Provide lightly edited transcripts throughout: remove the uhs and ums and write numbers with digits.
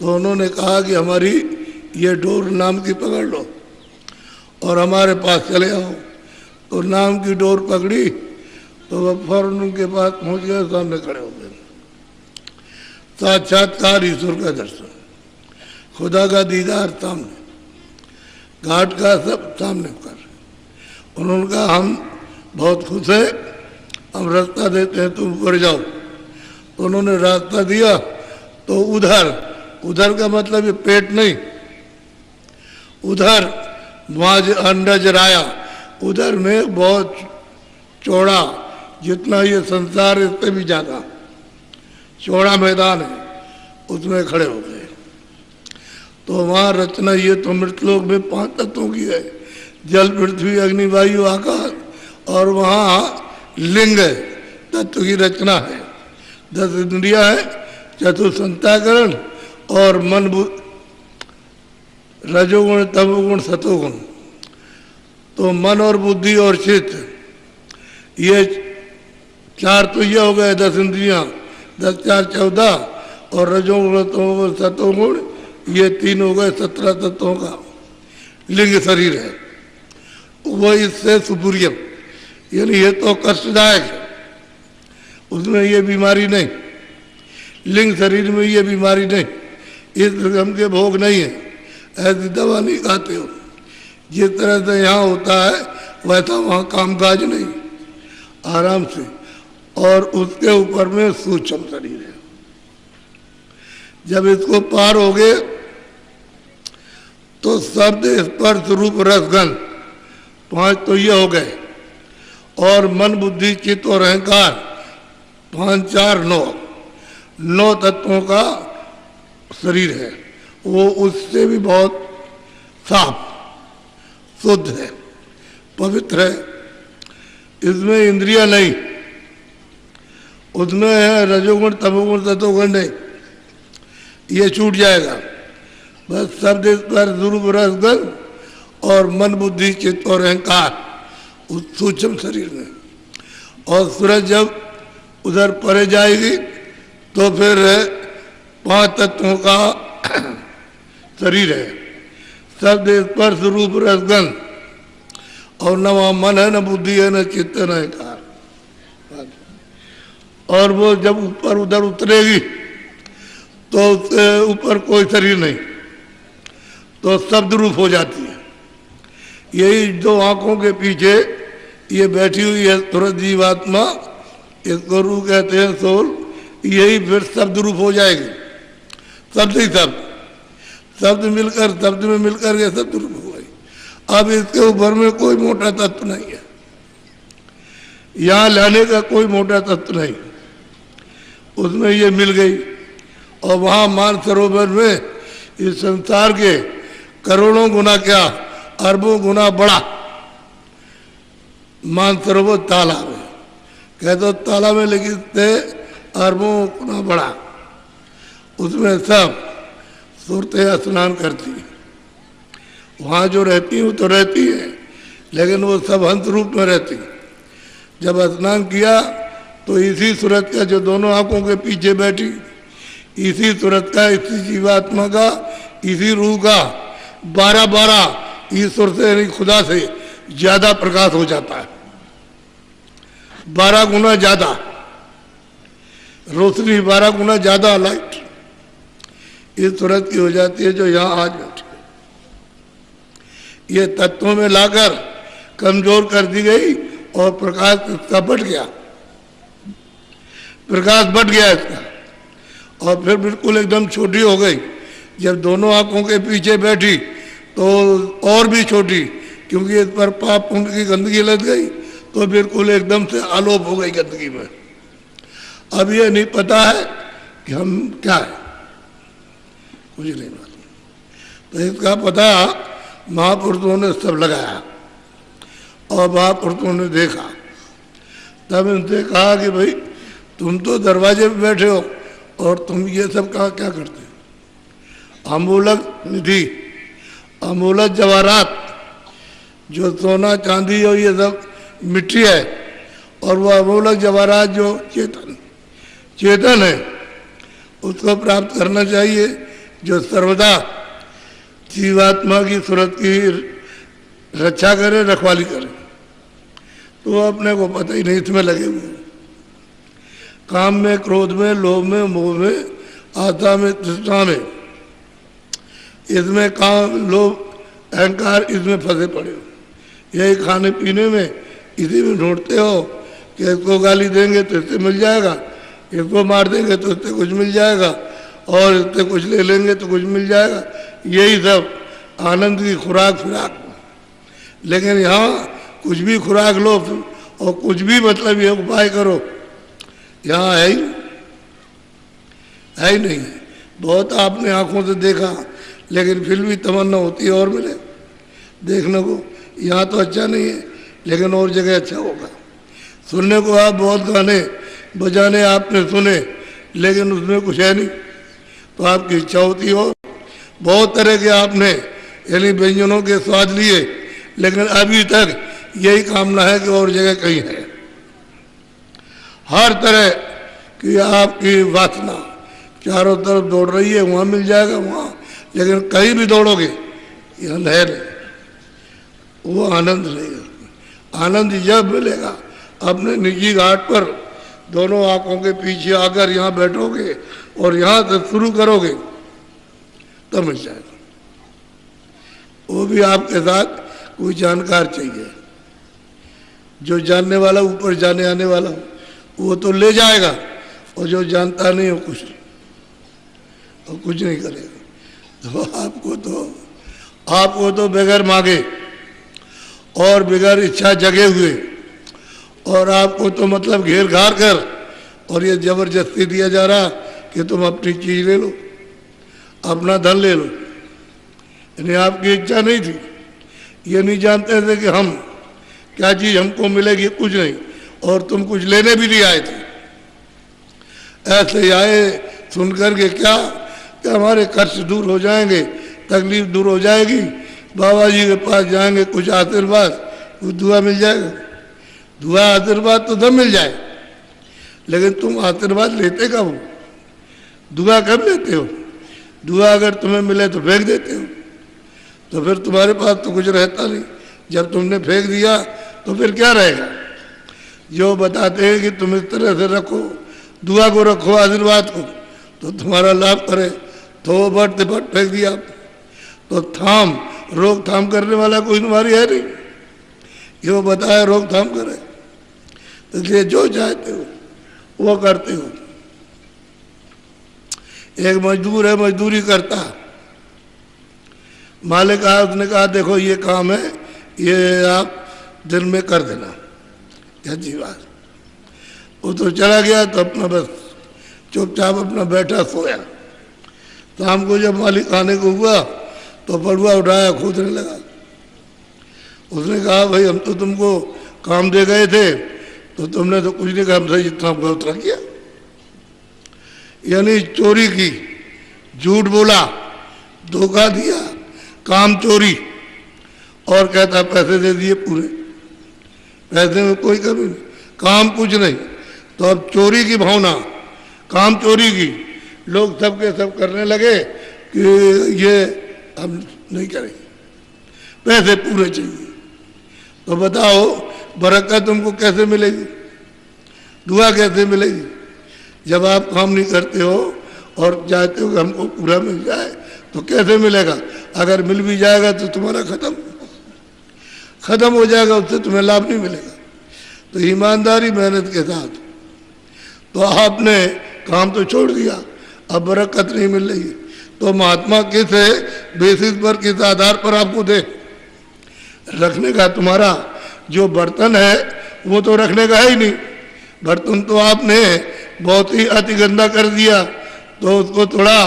तो उन्होंने कहा कि हमारी ये डोर नाम की पकड़ लो और हमारे पास चले आओ। तो नाम की डोर पकड़ी तो वह फौरन उनके पास पहुंच गए, सामने खड़े हो गए। साक्षात्कार ईश्वर का दर्शन, खुदा का दीदार सामने, घाट का सब सामने कर। उन्होंने कहा हम बहुत खुश है, हम रास्ता देते हैं, तुम ऊपर जाओ। तो उन्होंने रास्ता दिया तो उधर का मतलब ये पेट नहीं, उधर वहाँ अंडा जराया, उधर में बहुत चौड़ा, जितना ये संसार इससे भी ज़्यादा चौड़ा मैदान है, उसमें खड़े हो गए। तो वहाँ रचना ये तो मृतलोक में 5 तत्वों की है, जल पृथ्वी अग्नि वायु आकाश, और वहाँ लिंग तत्व की रचना है। 10 इंद्रियाँ है, चतुर्संताकरण और मन रजोगुण तमोगुण सतोगुण। तो मन और बुद्धि और चित्त, ये 4 तो ये हो गए 10 इंद्रियाँ, 10 4 14, और रजोगुण तमोगुण सतोगुण ये 3 हो गए 17 तत्वों का लिंग शरीर है। वो इससे सुपुरियम, यानी ये तो कष्टदायक है, उसमें ये बीमारी नहीं, लिंग शरीर में ये बीमारी नहीं, इस रकम के भोग नहीं है, ऐसी दवा नहीं खाते हो। जिस तरह से यहाँ होता है वैसा वहाँ कामकाज नहीं, आराम से। और उसके ऊपर में सूक्ष्म शरीर है। जब इसको पार हो गए तो शब्द स्पर्श रूप रसगंध 5 तो ये हो गए, और मन बुद्धि चित्त और अहंकार 5 4 9 तत्वों का शरीर है। वो उससे भी बहुत साफ शुद्ध है, पवित्र है। इसमें इंद्रियां नहीं, उसमें है रजोगुण तमोगुण सतोगुण नहीं, ये छूट जाएगा। बस शब्द स्पर्श रूप रसगंध और मन बुद्धि चित्त और अहंकार उस सूक्ष्म शरीर में। और सूरज जब उधर परे जाएगी तो फिर 5 तत्वों का शरीर है, शब्द स्पर्श रूप रसगंध, और न वहाँ मन है, न बुद्धि है, न चित्त है, न अहंकार। और वो जब ऊपर उधर उतरेगी तो उसके ऊपर कोई शरीर नहीं, तो शब्द रूप हो जाती है। यही जो आंखों के पीछे ये बैठी हुई है तुरंत जीवात्मा, इसको रूह कहते हैं, सोल, यही फिर शब्द रूप हो जाएगी। शब्द ही शब्द मिलकर शब्द में मिलकर के शब्द रूप हो गई। अब इसके ऊपर में कोई मोटा तत्व नहीं है, यहाँ लाने का कोई मोटा तत्व नहीं, उसमें ये मिल गई। और वहाँ मानसरोवर में इस संसार के करोड़ों गुना क्या, अरबों गुना बड़ा मानसरोवर तालाब है। कह दो तालाब में, लेकिन थे अरबों गुना बड़ा, उसमें सब सूरतें स्नान करती हैं। वहाँ जो रहती हैं वो तो रहती है, लेकिन वो सब हंस रूप में रहती हैं। जब स्नान किया तो इसी सूरत का, जो दोनों आंखों के पीछे बैठी, इसी सूरत का, इसी जीवात्मा का, इसी रूह का 12 ईश्वर से यानी खुदा से ज्यादा प्रकाश हो जाता है, 12 गुना ज्यादा रोशनी, 12 गुना ज्यादा लाइट इस सूरत की हो जाती है जो यहाँ आज बैठी है। ये तत्वों में लाकर कमजोर कर दी गई और प्रकाश इसका बढ़ गया, प्रकाश बढ़ गया इसका, और फिर बिल्कुल एकदम छोटी हो गई। जब दोनों आंखों के पीछे बैठी तो और भी छोटी, क्योंकि इस पर पाप पुण्य की गंदगी लग गई, तो बिल्कुल एकदम से आलोप हो गई गंदगी में। अब ये नहीं पता है कि हम क्या है, कुछ नहीं मालूम। तो इसका पता महापुरुषों ने सब लगाया और महापुरुषों ने देखा। तब इनसे कहा कि भाई तुम तो दरवाजे पे बैठे हो और तुम ये सब कहा क्या करते हो। अमूलक निधि, अमूलक जवाहरात, जो सोना चांदी और ये सब मिट्टी है, और वह अमूलक जवाहरात जो चेतन है, उसको प्राप्त करना चाहिए। जो सर्वदा जीवात्मा की सूरत की रक्षा करे, रखवाली करे, तो अपने को पता ही नहीं इसमें लगे हुए, काम में, क्रोध में, लोभ में, मोह में, आस्था में, तृष्णा में, इसमें काम, लोभ, अहंकार, इसमें फंसे पड़े हो। यही खाने पीने में, इसी में ढूंढते हो कि इसको गाली देंगे तो इससे मिल जाएगा, इसको मार देंगे तो इससे कुछ मिल जाएगा, और इससे कुछ ले लेंगे तो कुछ मिल जाएगा। यही सब आनंद की खुराक फिराक। लेकिन यहाँ कुछ भी खुराक लो और कुछ भी मतलब ये उपाय करो, यहाँ है ही नहीं। बहुत आपने आंखों से देखा, लेकिन फिर भी तमन्ना होती है और मिले देखने को। यहाँ तो अच्छा नहीं है, लेकिन और जगह अच्छा होगा। सुनने को आप बहुत गाने बजाने आपने सुने, लेकिन उसमें कुछ है नहीं, तो आपकी इच्छा होती हो। बहुत तरह के आपने यानी व्यंजनों के स्वाद लिए, लेकिन अभी तक यही कामना है कि और जगह कहीं है। हर तरह की आपकी वासना चारों तरफ दौड़ रही है, वहाँ मिल जाएगा वहाँ, लेकिन कहीं भी दौड़ोगे यह है नहीं, वो आनंद नहीं है। आनंद जब मिलेगा अपने निजी घाट पर दोनों आंखों के पीछे आकर यहाँ बैठोगे और यहाँ से शुरू करोगे, तब मिल जाएगा। वो भी आपके साथ कोई जानकार चाहिए, जो जानने वाला, ऊपर जाने आने वाला वो तो ले जाएगा, और जो जानता नहीं हो कुछ नहीं करेगा। तो आपको तो बगैर मांगे और बगैर इच्छा जगे हुए, और आपको तो मतलब घेर घार कर, और ये जबरदस्ती दिया जा रहा कि तुम अपनी चीज ले लो, अपना धन ले लो। यानी आपकी इच्छा नहीं थी, ये नहीं जानते थे कि हम क्या चीज हमको मिलेगी, कुछ नहीं, और तुम कुछ लेने भी नहीं आए थे। ऐसे आए सुन कर के क्या कि हमारे कष्ट दूर हो जाएंगे, तकलीफ दूर हो जाएगी, बाबा जी के पास जाएंगे, कुछ आशीर्वाद, कुछ दुआ मिल जाएगा। दुआ आशीर्वाद तो तब मिल जाए, लेकिन तुम आशीर्वाद लेते कब हो? दुआ कब लेते हो? दुआ अगर तुम्हें मिले तो फेंक देते हो, तो फिर तुम्हारे पास तो कुछ रहता नहीं। जब तुमने फेंक दिया तो फिर क्या रहेगा? जो बताते हैं कि तुम इस तरह से रखो, दुआ को रखो, आशीर्वाद को, तो तुम्हारा लाभ करे, तो वो बढ़ते बढ़ फेंक दिया। तो रोकथाम करने वाला कोई तुम्हारी है नहीं, ये वो बताया रोकथाम करे, इसलिए जो चाहते हो वो करते हो। एक मजदूर है, मजदूरी करता, मालिक आया, उसने कहा देखो ये काम है, ये आप दिन में कर देना, अच्छी बात। वो तो चला गया, तो अपना बस चुपचाप अपना बैठा सोया। शाम को जब मालिक आने को हुआ तो पड़ुआ उठाया, खोदने लगा। उसने कहा भाई हम तो तुमको काम दे गए थे, तो तुमने तो कुछ नहीं काम था, जितना हमको उतना किया। यानी चोरी की, झूठ बोला, धोखा दिया, काम चोरी, और कहता पैसे दे दिए पूरे, पैसे में कोई कमी नहीं, काम कुछ नहीं। तो अब चोरी की भावना, काम चोरी की, लोग सबके सब करने लगे कि ये हम नहीं करेंगे, पैसे पूरे चाहिए। तो बताओ बरकत तुमको कैसे मिलेगी, दुआ कैसे मिलेगी? जब आप काम नहीं करते हो और चाहते हो कि हमको पूरा मिल जाए, तो कैसे मिलेगा? अगर मिल भी जाएगा तो तुम्हारा खत्म हो जाएगा, उससे तुम्हें लाभ नहीं मिलेगा। तो ईमानदारी मेहनत के साथ, तो आपने काम तो छोड़ दिया, अब बरकत नहीं मिल रही है। तो महात्मा किस बेसिस पर, किस आधार पर आपको दे? रखने का तुम्हारा जो बर्तन है वो तो रखने का है ही नहीं। बर्तन तो आपने बहुत ही अति गंदा कर दिया, तो उसको थोड़ा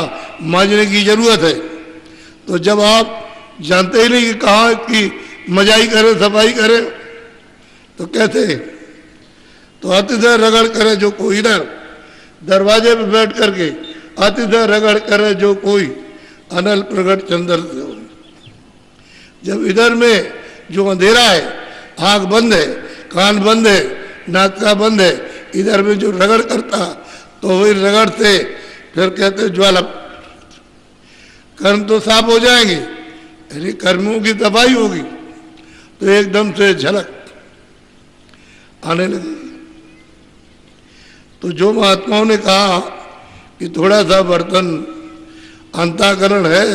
मांजने की जरूरत है। तो जब आप जानते ही नहीं कि कहाँ की मजाई करे, सफाई करे, तो कैसे? तो अतिशय रगड़ करे जो कोई इधर दरवाजे पे बैठ करके, अतिशय रगड़ करे जो कोई अनल प्रगट चंद्र से हो। जब इधर में जो अंधेरा है, आंख बंद है, कान बंद है, नाक बंद है, इधर में जो रगड़ करता, तो वही रगड़ से फिर कहते ज्वाला। कर्म तो साफ हो जाएंगे, यानी कर्मों की तबाही होगी तो एकदम से झलक आने लगेगी। तो जो महात्माओं ने कहा कि थोड़ा सा बर्तन अंतःकरण है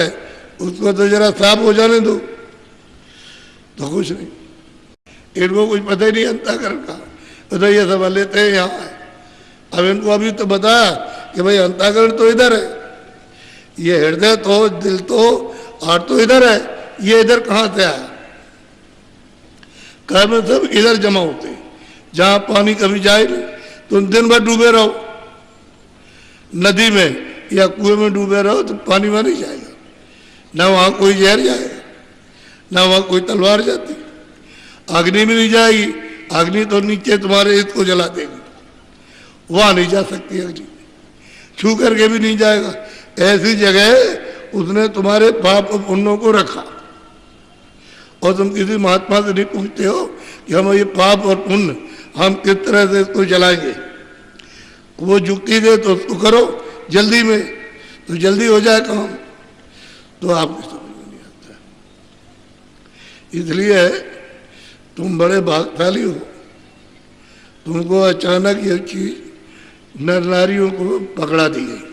उसको तो जरा साफ हो जाने दो, तो कुछ नहीं, इनको कुछ पता ही नहीं अंतःकरण का, तो ये सब लेते हैं यहाँ है। अब इनको अभी तो बताया कि भाई अंतःकरण तो इधर है, ये हृदय तो दिल तो हार्ट तो इधर है, ये इधर कहाँ से आया? कर्म सब इधर जमा होते हैं, जहाँ पानी कभी जाए नहीं, तुम दिन भर डूबे रहो नदी में या कुएं में डूबे रहो तो पानी वहाँ नहीं जाएगा, ना वहाँ कोई जहर जाएगा, ना वहाँ कोई तलवार जाती, अग्नि भी नहीं जाएगी, अग्नि तो नीचे तुम्हारे इसको जला देगी, वहाँ नहीं जा सकती अग्नि, छू करके भी नहीं जाएगा। ऐसी जगह उसने तुम्हारे पाप और पुण्यों को रखा, और तुम किसी महात्मा से नहीं पूछते हो कि हम ये पाप और पुण्य हम किस तरह से इसको जलाएंगे। वो जुक्ति दे तो उसको करो जल्दी में, तो जल्दी हो जाए काम, तो आपको समझ में नहीं आता। इसलिए तुम बड़े भाग्यशाली हो, तुमको अचानक ये चीज नर नारियों को पकड़ा दी गई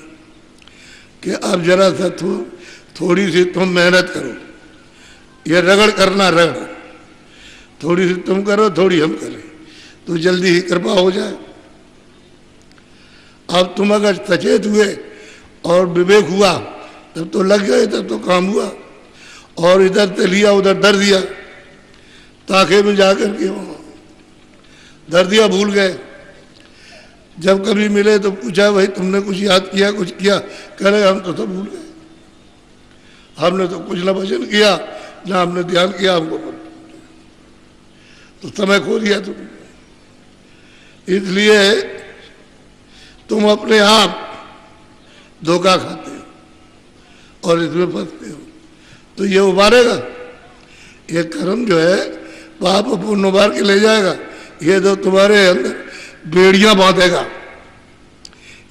कि अब जरा सा थोड़ी सी तुम मेहनत करो, ये रगड़ करना रगड़, थोड़ी सी तुम करो थोड़ी हम करें तो जल्दी ही कृपा हो जाए। अब तुम अगर सचेत हुए और विवेक हुआ तब तो लग गए, तब तो काम हुआ, और इधर से लिया उधर धर दिया, ताके में जाकर के वहाँ धर दिया, भूल गए। जब कभी मिले तो पूछा भाई तुमने कुछ याद किया, कुछ किया? कह रहे हम तो सब भूल गए, हमने तो कुछ ना भजन किया ना हमने ध्यान किया, हमको तो समय खो दिया तुमने। इसलिए तुम अपने आप धोखा खाते हो और इसमें फंसते हो, तो ये उबारेगा, ये कर्म जो है पाप पुण्य उबार के ले जाएगा। ये तो तुम्हारे अंदर बेड़ियां बांधेगा,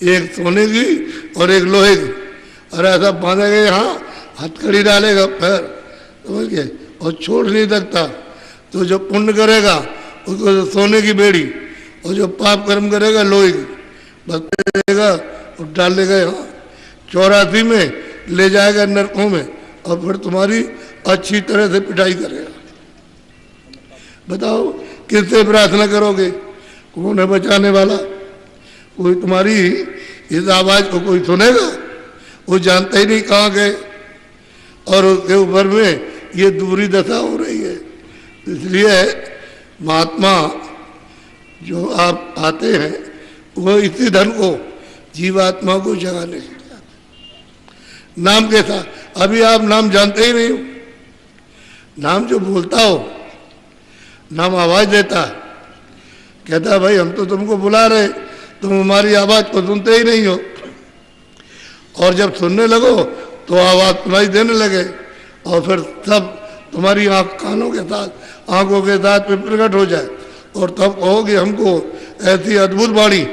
एक सोने की और एक लोहे की, और ऐसा बांधेगा यहाँ, हथकड़ी डालेगा पैर समझ गए, और छोड़ नहीं सकता। तो जो पुण्य करेगा उसको तो सोने की बेड़ी, और जो पाप कर्म करेगा लोहे की, बस देगा और डाल देगा यहाँ 84 में ले जाएगा नरकों में, और फिर तुम्हारी अच्छी तरह से पिटाई करेगा। बताओ किससे प्रार्थना करोगे? कौन है बचाने वाला? कोई तुम्हारी इस आवाज को कोई सुनेगा? वो जानता ही नहीं कहाँ गए, और उसके ऊपर में ये दूरी दशा हो रही है। इसलिए महात्मा जो आप आते हैं वो इसी धन को जीवात्मा को जगाने के लिए आते। नाम के साथ अभी आप नाम जानते ही नहीं हो, नाम जो बोलता हो, नाम आवाज देता है, कहता है भाई हम तो तुमको बुला रहे, तुम हमारी आवाज को सुनते ही नहीं हो, और जब सुनने लगो तो आवाज सुनाई देने लगे, और फिर सब तुम्हारी कानों के साथ, आंखों के साथ में प्रकट हो जाए, और तब कहोगे हमको ऐसी अद्भुत वाणी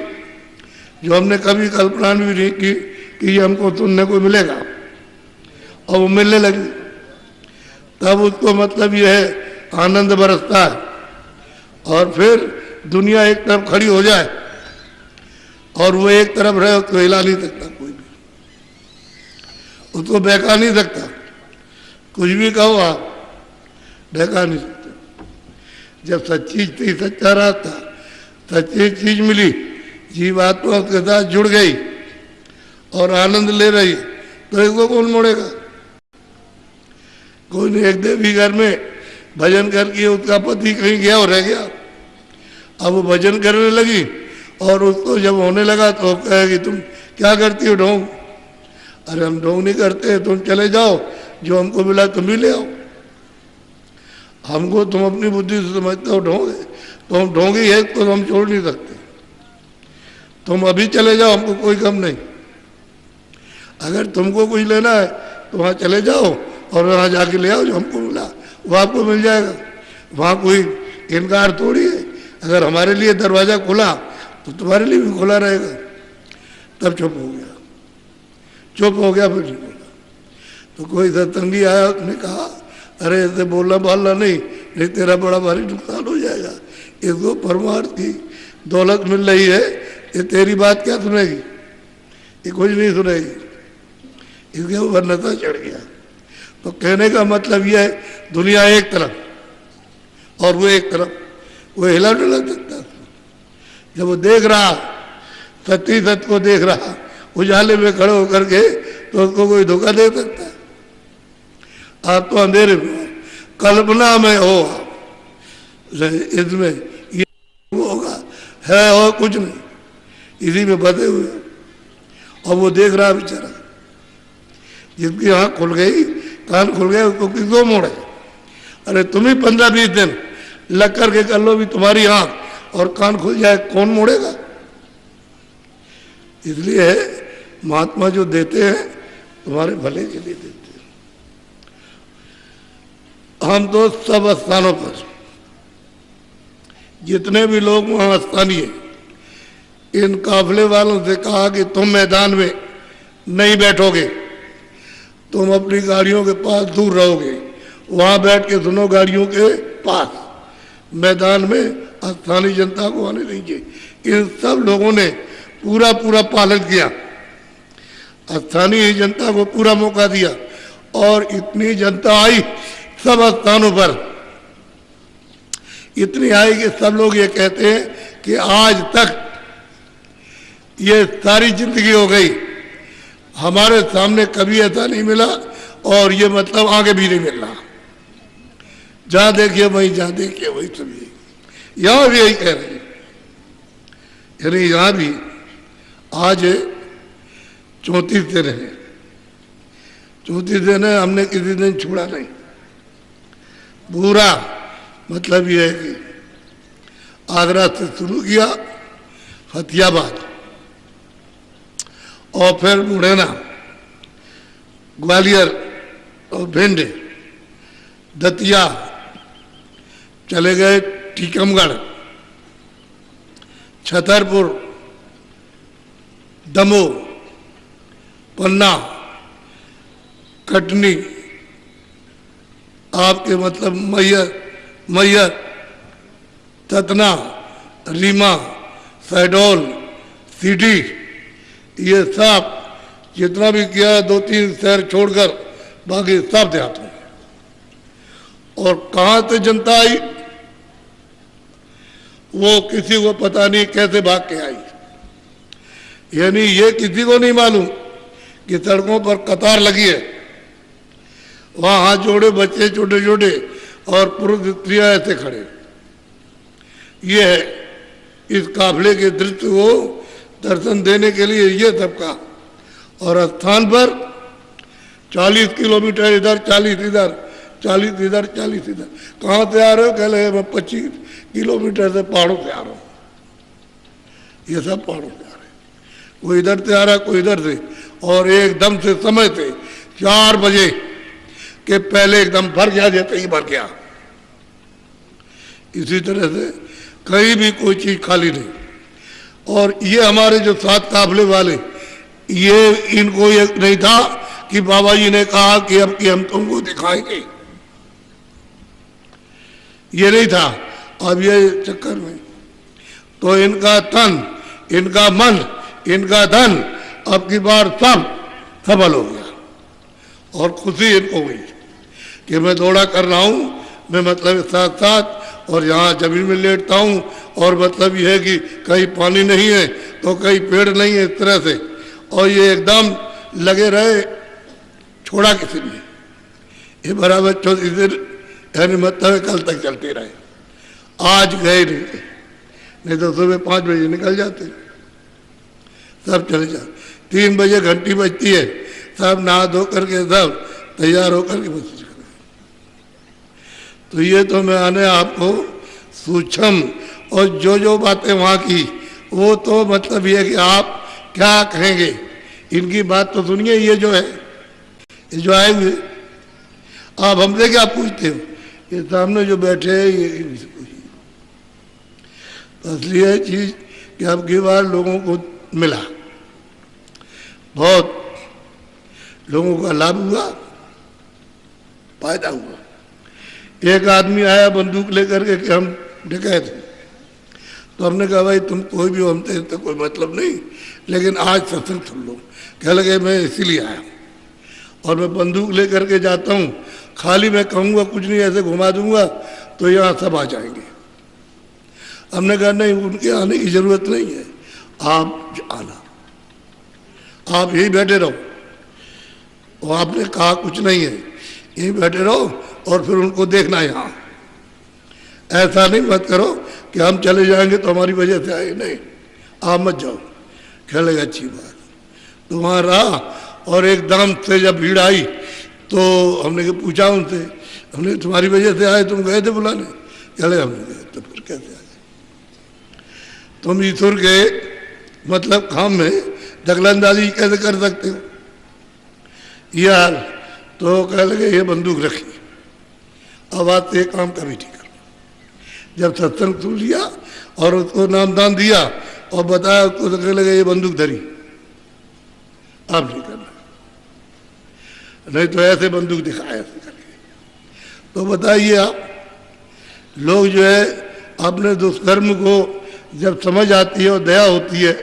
जो हमने कभी कल्पना भी नहीं की कि ये हमको सुनने को मिलेगा, और वो मिलने लगे। तब उसको मतलब ये है आनंद बरसता है, और फिर दुनिया एक तरफ खड़ी हो जाए और वो एक तरफ रहे, उसको हिला नहीं सकता कोई भी, उसको बहका नहीं सकता, कुछ भी कहो आप बहका नहीं सकते। जब सच्ची थी, सच्चा रास्ता, सच्ची चीज मिली, जीवात्मा उसके साथ जुड़ गई और आनंद ले रही, तो इसको कौन मोड़ेगा? कोई नहीं। एक देवी घर में भजन करके उसका पति कहीं गया और रह गया, अब वो भजन करने लगी, और उसको जब होने लगा तो कहेगी तुम क्या करती हो ढोंग? अरे हम ढोंग नहीं करते, तुम चले जाओ, जो हमको मिला तुम भी ले आओ। हमको तुम अपनी बुद्धि से समझते हो ढोंग है, तो हम ढोंगी है तो हम छोड़ नहीं सकते, तुम अभी चले जाओ, हमको कोई गम नहीं। अगर तुमको कुछ लेना है तो वहाँ चले जाओ और वहाँ जाके ले आओ, जो हमको मिला वो आपको मिल जाएगा, वहाँ कोई इनकार थोड़ी है। अगर हमारे लिए दरवाज़ा खुला तो तुम्हारे लिए भी खुला रहेगा। तब चुप हो गया, चुप हो गया, फिर ठीक होगा। तो कोई सत्संगी आया, उसने कहा अरे ऐसे बोलना बालना नहीं तेरा बड़ा भारी नुकसान हो जाएगा। इसको परमार्थ की दौलत मिल रही है, ये तेरी बात क्या सुनेगी, ये कुछ नहीं सुनेगी। इसके ऊपर नशा चढ़ गया। तो कहने का मतलब यह है, दुनिया एक तरफ और वो एक तरफ, वो हिला डुला सकता। जब वो देख रहा, सत्य सत्य को देख रहा उजाले में खड़े होकर के, तो उसको कोई धोखा दे सकता है? आप तो अंधेरे में हो, कल्पना में हो आप, इसमें ये होगा है और कुछ नहीं, इसी में बधे हुए। और वो देख रहा बेचारा, जिसकी आँख खुल गई, कान खुल गए, उसको किसको मोड़े? अरे तुम ही 15-20 दिन लग करके कर लो भी तुम्हारी आँख और कान खुल जाए, कौन मोड़ेगा? इसलिए महात्मा जो देते हैं तुम्हारे भले के लिए देते हैं। हम तो सब स्थानों पर जितने भी लोग वहाँ स्थानीय, इन काफले वालों से कहा कि तुम मैदान में नहीं बैठोगे, तुम अपनी गाड़ियों के पास दूर रहोगे, वहाँ बैठ के सुनो गाड़ियों के पास, मैदान में स्थानीय जनता को आने दीजिए। इन सब लोगों ने पूरा पालन किया, स्थानीय जनता को पूरा मौका दिया, और इतनी जनता आई सब स्थानों पर, इतनी आई कि सब लोग ये कहते हैं कि आज तक ये सारी जिंदगी हो गई, हमारे सामने कभी ऐसा नहीं मिला, और ये मतलब आगे भी नहीं मिल रहा। जहाँ देखिए वहीं, जहाँ देखिए वही सभी, यहाँ भी यही कह रहे हैं। यानी यहाँ भी आज 34 दिन है, 34 दिन है, हमने किसी दिन छोड़ा नहीं। पूरा मतलब यह है कि आगरा से शुरू किया, फतेहाबाद, और फिर मुरैना, ग्वालियर और भिंड, दतिया, चले गए टीकमगढ़, छतरपुर, दमोह, पन्ना, कटनी, आपके मतलब मैयर, सतना, रीमा, शहडोल, सीधी, ये सब जितना भी किया, 2-3 शहर छोड़कर बाकी सब देहातों। और कहाँ से जनता आई वो किसी को पता नहीं, कैसे भाग के आई। यानी ये किसी को नहीं मालूम कि सड़कों पर कतार लगी है, वहाँ हाथ जोड़े बच्चे छोटे छोटे और पुरुष स्त्रियाँ ऐसे खड़े। ये है इस काफले के दृश्य को दर्शन देने के लिए ये सबका। और स्थान पर 40 किलोमीटर इधर, 40 इधर, 40 इधर, 40 इधर। कहाँ से आ रहे हो? कह रहे मैं 25 किलोमीटर से पहाड़ों से आ रहा हूँ। ये सब पहाड़ों से आ रहे हैं, कोई इधर से आ रहा है, कोई इधर से। और एकदम से समय से 4 बजे के पहले एकदम भर गया, जैसे ही भर गया। इसी तरह से कहीं भी कोई चीज खाली नहीं। और ये हमारे जो 7 काफले वाले, ये इनको ये नहीं था कि बाबा जी ने कहा कि अब कि हम तुमको दिखाएंगे, ये नहीं था। अब ये चक्कर में तो इनका तन, इनका मन, इनका धन अब की बार सब सफल हो गया। और खुशी इनको हुई कि मैं दौड़ा कर रहा हूँ, मैं मतलब साथ साथ, और यहाँ जमीन में लेटता हूँ, और मतलब ये है कि कहीं पानी नहीं है तो कहीं पेड़ नहीं है, इस तरह से। और ये एकदम लगे रहे, छोड़ा किसी ने। ये बराबर 34 दिन यानी मतलब कल तक चलते रहे। आज गए नहीं तो सुबह 5 बजे निकल जाते, सब चले जाते। 3 बजे घंटी बजती है, सब नहा धो करके सब तैयार होकर के बस। तो ये तो मैंने आपको सूक्ष्म, और जो बातें वहाँ की वो तो मतलब ये कि आप क्या कहेंगे, इनकी बात तो सुनिए। ये जो है, ये जो आए हुए, आप हमसे क्या पूछते हो? ये सामने जो बैठे हैं ये इनसे पूछिए। तो असली चीज कि अब की बार लोगों को मिला, बहुत लोगों का लाभ हुआ। फायदा हुआ। एक आदमी आया बंदूक लेकर के कि हम डकैत हैं, तो हमने कहा भाई तुम कोई भी हो, हमसे तो कोई मतलब नहीं, लेकिन आज सत्संग सुन लो। कह लगे मैं इसीलिए आया और मैं बंदूक लेकर के जाता हूँ, खाली मैं कहूँगा कुछ नहीं, ऐसे घुमा दूंगा तो यहाँ सब आ जाएंगे। हमने कहा नहीं, उनके आने की जरूरत नहीं है, आप आना, आप यहीं बैठे रहो। और आपने कहा कुछ नहीं है, यहीं बैठे रहो और फिर उनको देखना यहाँ। ऐसा नहीं मत करो कि हम चले जाएंगे तो हमारी वजह से आए, नहीं आप मत जाओ। खेलेगा अच्छी बात। तो वहाँ रहा और एकदम से जब भीड़ आई तो हमने पूछा उनसे, हमने तुम्हारी वजह से आए, तुम गए थे बुलाने? चले हमने गए। तो फिर कैसे आए? तुम ईश्वर के मतलब काम में दखलंदाजी कैसे कर सकते हो यार? तो कह लगे ये बंदूक रखी, अब आज से काम कभी ठीक करो। जब सत्संग सुन लिया और उसको नामदान दिया और बताया, उसको तो कह लगे ये बंदूक धरी, आप नहीं करना, नहीं तो ऐसे बंदूक दिखाया ऐसे करके। तो बताइए आप, लोग जो है अपने दुष्कर्म को जब समझ आती है और दया होती है,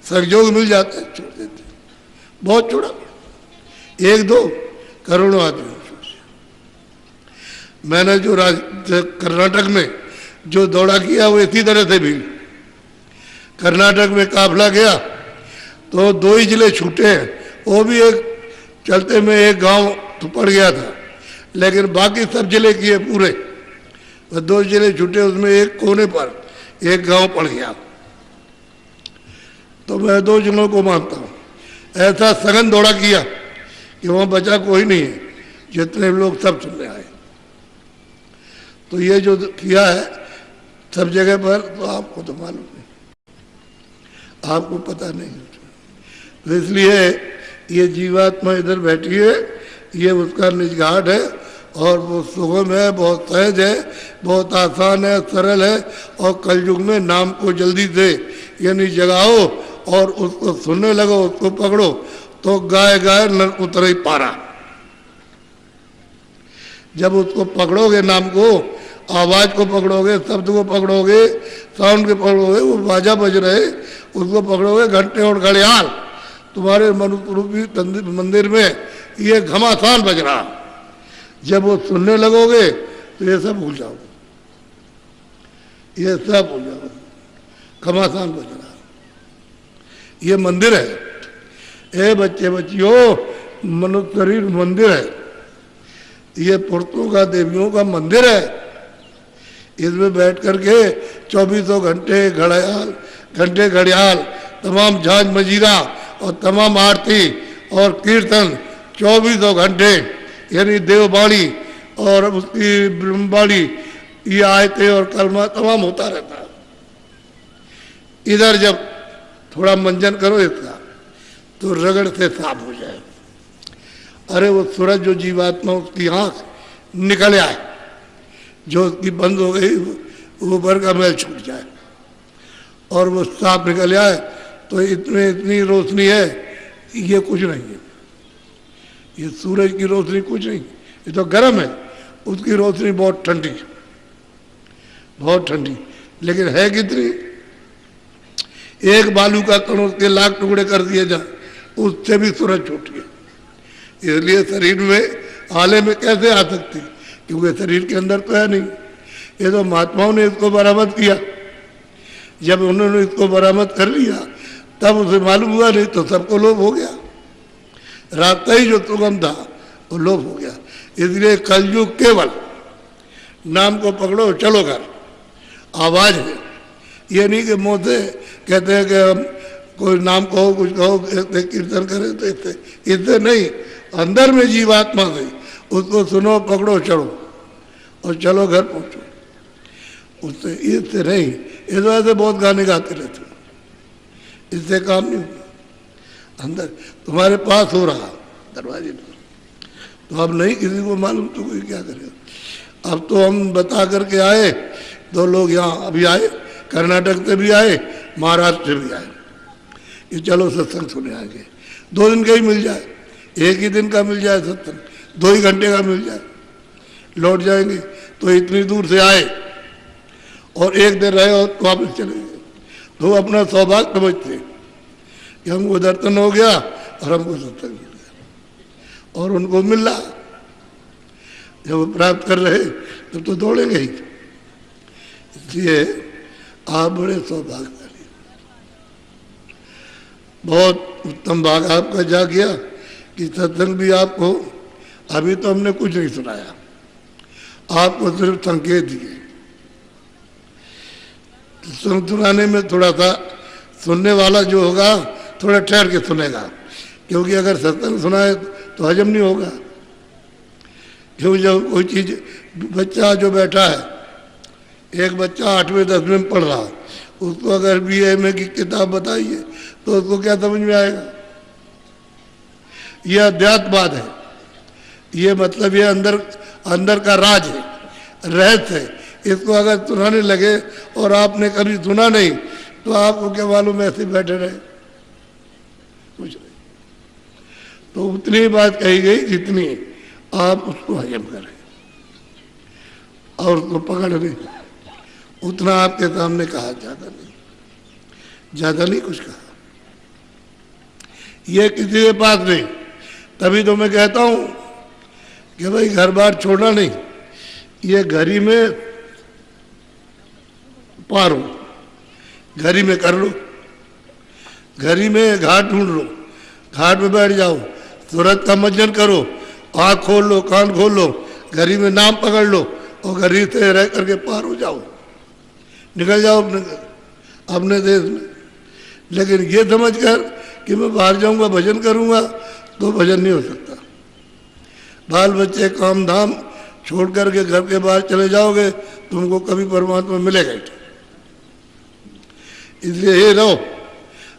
सहयोग मिल जाता है, छोड़ देते हैं। बहुत छोड़ा, एक दो करोड़ों आदमी। मैंने जो कर्नाटक में जो दौड़ा किया वो इसी तरह से भी। कर्नाटक में काफिला गया तो 2 ही जिले छूटे हैं, वो भी एक चलते में एक गांव तो पड़ गया था, लेकिन बाकी सब जिले किए पूरे। 2 जिले छूटे, उसमें एक कोने पर एक गांव पड़ गया। तो मैं 2 जिलों को मानता हूँ। ऐसा सघन दौड़ा किया कि वहाँ बचा कोई नहीं है, जितने लोग सब सुनने आए। तो ये जो किया है सब जगह पर, तो आपको तो मालूम नहीं, आपको पता नहीं। तो इसलिए ये जीवात्मा इधर बैठी है, ये उसका निज घाट है और वो सुगम है, बहुत सहज है, बहुत आसान है, सरल है। और कलयुग में नाम को जल्दी से यानी जगाओ और उसको सुनने लगो, उसको पकड़ो, तो गाय गाय नर उतरे पारा। जब उसको पकड़ोगे, नाम को, आवाज को पकड़ोगे, शब्द को पकड़ोगे, साउंड को पकड़ोगे, वो बाजा बज रहे, उसको पकड़ोगे, घंटे और घड़ियाल तुम्हारे मनुष्य रूपी मंदिर में ये घमासान बज रहा। जब वो सुनने लगोगे तो ये सब भूल जाओगे, ये सब भूल जाओगे, घमासान बज रहा। ये मंदिर है, ए बच्चे बच्चियों, मनुष्य शरीर मंदिर है, ये पुरुषों का, देवियों का मंदिर है। इसमें बैठ करके 24 घंटे घंटे घड़ियाल, तमाम झांझ मजीरा और तमाम आरती और कीर्तन 24 घंटे, यानी देववाणी और उसकी ब्रह्मवाणी, ये आयतें और कलमा तमाम होता रहता है। इधर जब थोड़ा मंजन करो इसका तो रगड़ से साफ हो जाए। अरे वो सूरज जो जीवात्मा, उसकी आंख निकल आए, जो उसकी बंद हो गई, ऊपर का मैल छूट जाए और वो साफ निकल आए, तो इतनी रोशनी है, ये कुछ नहीं है। ये सूरज की रोशनी कुछ नहीं, ये तो गर्म है, उसकी रोशनी बहुत ठंडी, बहुत ठंडी। लेकिन है कितनी? एक बालू का कण उसके लाख टुकड़े कर दिए जाए, उससे भी सूरज छोटी है। इसलिए शरीर में आले में कैसे आ सकती? क्योंकि शरीर के अंदर तो है नहीं। ये तो महात्माओं ने इसको बरामद किया। जब उन्होंने इसको बरामद कर लिया तब उसे मालूम हुआ, नहीं तो सबको लोभ हो गया। रास्ता ही जो सुगम था वो लोभ हो गया। इसलिए कलयुग केवल नाम को पकड़ो, चलो घर, आवाज है। ये नहीं कि मुँह से कहते हैं कि हम कोई नाम कहो, कुछ कहो, कीर्तन करें, तो इससे नहीं, अंदर में जीवात्मा से उसको सुनो, पकड़ो, चढ़ो और चलो घर पहुंचो। उससे इससे नहीं, इस वजह से बहुत गाने गाते रहते, इससे काम नहीं होगा। अंदर तुम्हारे पास हो रहा दरवाजे पर, तो अब नहीं किसी को मालूम, तो कोई क्या करेगा। अब तो हम बता करके आए, 2 लोग यहाँ अभी आए, कर्नाटक से भी आए, महाराष्ट्र से भी आए, कि चलो सत्संग सुने आगे। 2 दिन का ही मिल जाए, एक ही दिन का मिल जाए सत्संग, 2 ही घंटे का मिल जाए, लौट जाएंगे। तो इतनी दूर से आए और एक दिन रहे और वापस चले गए, तो वो अपना सौभाग्य समझते कि हमको दर्शन हो गया और हमको सत्संग मिल गया। और उनको मिल रहा, जब वो प्राप्त कर रहे तब तो दौड़ेंगे ही। इसलिए आप बड़े सौभाग्यशाली, बहुत उत्तम भाग आपका जा गया कि सत्संग भी आपको, अभी तो हमने कुछ नहीं सुनाया, आपको सिर्फ संकेत दिए। सत्संग सुनाने में थोड़ा सा सुनने वाला जो होगा थोड़ा ठहर के सुनेगा, क्योंकि अगर सत्संग सुनाए तो हजम नहीं होगा। क्योंकि जब कोई चीज़, बच्चा जो बैठा है, एक बच्चा 8वें 10वें में पढ़ रहा है, उसको अगर BA की किताब बताइए तो उसको क्या समझ में आएगा? यह अध्यात्मवाद है, ये मतलब ये अंदर अंदर का राज है, रहस्य है। इसको अगर सुनाने लगे और आपने कभी सुना नहीं तो आपको क्या मालूम ऐसे बैठे रहे, कुछ नहीं। तो उतनी बात कही गई जितनी आप उसको हजम करें और उसको पकड़ लें, उतना आपके सामने कहा, ज़्यादा नहीं कुछ कहा। ये किसी के पास नहीं। तभी तो मैं कहता हूँ कि भाई घर बार छोड़ना नहीं, ये घर ही में पारो, घर ही में कर लो, घर ही में घाट ढूंढ लो, घाट में बैठ जाओ, सूरत का मंजन करो, आँख खोल लो, कान खोल लो, घर ही में नाम पकड़ लो और घर ही से रह करके पार हो जाओ, निकल जाओ अपने देश में। लेकिन ये समझ कर कि मैं बाहर जाऊंगा भजन करूंगा तो भजन नहीं हो सकता। बाल बच्चे काम धाम छोड़ करके घर के बाहर चले जाओगे तुमको कभी परमात्मा मिलेगा ही। इसलिए ये रहो,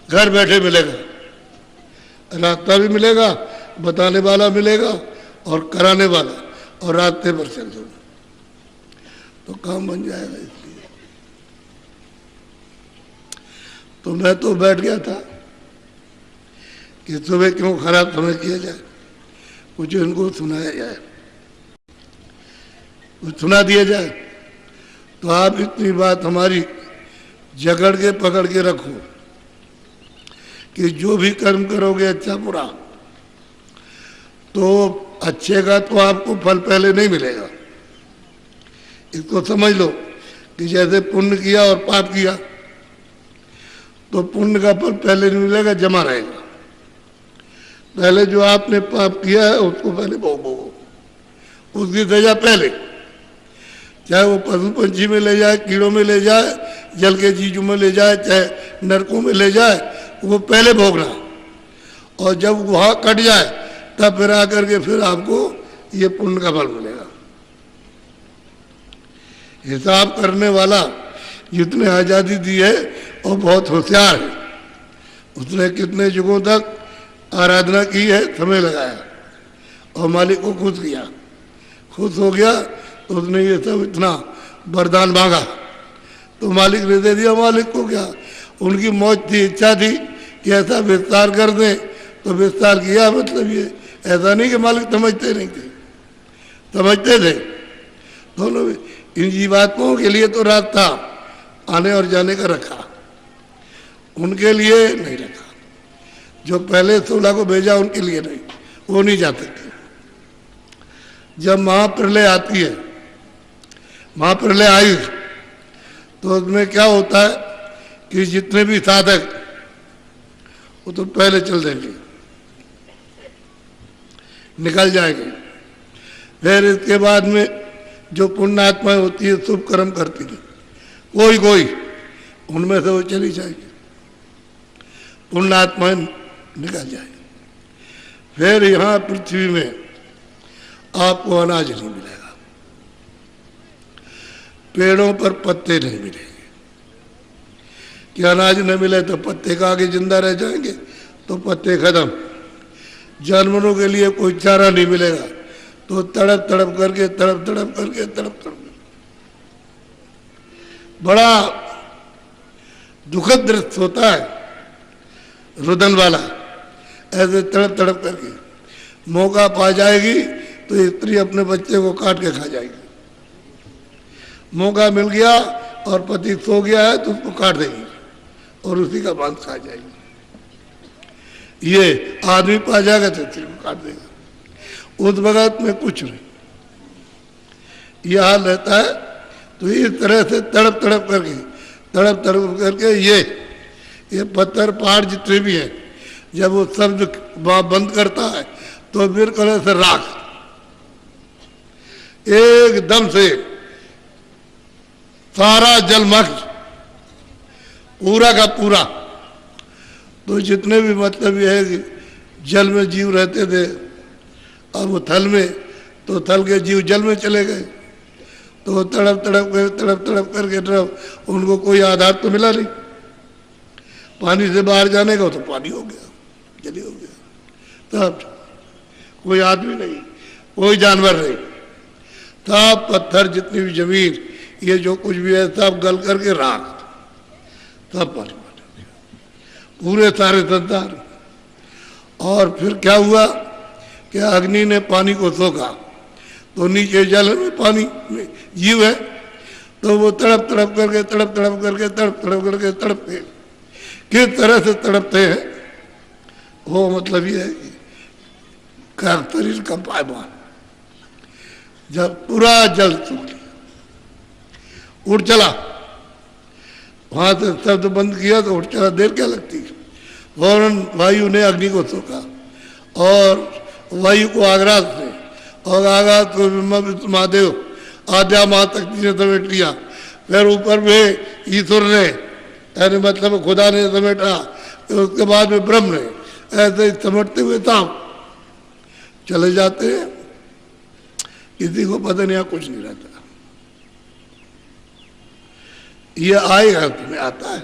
घर बैठे मिलेगा, रास्ता भी मिलेगा, बताने वाला मिलेगा और कराने वाला, और रास्ते पर चल दो तो काम बन जाएगा। इसलिए तो मैं तो बैठ गया था कि सुबह क्यों खराब समय किया जाए, कुछ इनको सुनाया जाए, कुछ सुना दिया जाए। तो आप इतनी बात हमारी जकड़ के पकड़ के रखो कि जो भी कर्म करोगे अच्छा बुरा, तो अच्छे का तो आपको फल पहले नहीं मिलेगा। इसको समझ लो कि जैसे पुण्य किया और पाप किया तो पुण्य का फल पहले नहीं मिलेगा, जमा रहेगा। पहले जो आपने पाप किया है उसको पहले भोगो, उसकी सजा पहले, चाहे वो पशु पंछी में ले जाए, कीड़ों में ले जाए, जल के जीजों में ले जाए, चाहे नरकों में ले जाए, वो पहले भोगना। और जब वहाँ कट जाए तब फिर आकर के फिर आपको ये पुण्य का फल मिलेगा। हिसाब करने वाला जितने आज़ादी दी है और बहुत होशियार है, उसने कितने युगों तक आराधना की है, समय लगाया और मालिक को खुश किया। खुश हो गया तो उसने ये सब इतना वरदान मांगा तो मालिक ने दे दिया। मालिक को क्या, उनकी मौज थी, इच्छा थी कि ऐसा विस्तार कर दें तो विस्तार किया। मतलब ये ऐसा नहीं कि मालिक समझते नहीं थे, समझते थे दोनों। इन जीवात्माओं के लिए तो रास्ता आने और जाने का रखा, उनके लिए नहीं रखा। जो पहले 16 को भेजा उनके लिए नहीं, वो नहीं जा सकते। जब महाप्रलय आती है, महाप्रलय आई तो उसमें क्या होता है कि जितने भी साधक वो तो पहले चल देंगे, निकल जाएंगे। फिर इसके बाद में जो पुण्य आत्माएं होती है, शुभ कर्म करती है, कोई कोई उनमें से वो चली जाएगी, पुण्य आत्माएं निकल जाएगी। फिर यहाँ पृथ्वी में आपको अनाज नहीं मिलेगा, पेड़ों पर पत्ते नहीं मिलेंगे। कि अनाज न मिले तो पत्ते का आगे जिंदा रह जाएंगे, तो पत्ते खत्म। जानवरों के लिए कोई चारा नहीं मिलेगा तो तड़प तड़प करके बड़ा दुखद दृश्य होता है, रुदन वाला। ऐसे तड़प तड़प करके मौका पा जाएगी तो स्त्री अपने बच्चे को काट के खा जाएगी। मौका मिल गया और पति सो गया है तो उसको काट देगी और उसी का मांस खा जाएगी। ये आदमी पा जाएगा तो स्त्री को काट देगा। उस वक्त में कुछ नहीं, यह हाल रहता है। तो इस तरह से तड़प तड़प करके ये पत्थर पहाड़ जितने भी हैं, जब वो शब्द बंद करता है तो फिर कलर से राख एकदम से सारा जलमग्न पूरा का पूरा। तो जितने भी मतलब ये है कि जल में जीव रहते थे, अब वो थल में, तो थल के जीव जल में चले गए। तो तड़प तड़प करके उनको कोई आधार तो मिला नहीं। पानी से बाहर जाने का तो पानी हो गया, जली हो गया। तब कोई आदमी नहीं, कोई जानवर नहीं, तब पत्थर जितनी भी जमीन ये जो कुछ भी है सब गल करके राख, तब पानी पूरे सारे संसार। और फिर क्या हुआ कि अग्नि ने पानी को सोखा, तो नीचे जल में पानी में जीव है, तो वो तड़प करके तड़पते। किस तरह से तड़पते हैं वो मतलब ये है कि शरीर का पायमान जब पूरा जल सूख लिया, उठ चला, वहां से शब्द बंद किया तो उठ चला। देर क्या लगती है, फौरन वायु ने अग्नि को सोखा और वायु को आगराज ने, और आगाज को महादेव आद्या महाशक्ति ने समेट लिया। फिर ऊपर में ईश्वर ने, यानी मतलब खुदा ने समेटा, तो उसके बाद में ब्रह्म ने, ऐसे ही समेटते हुए साहब चले जाते हैं। किसी को पता नहीं, कुछ नहीं रहता। ये आएगा, तुम्हें आता है,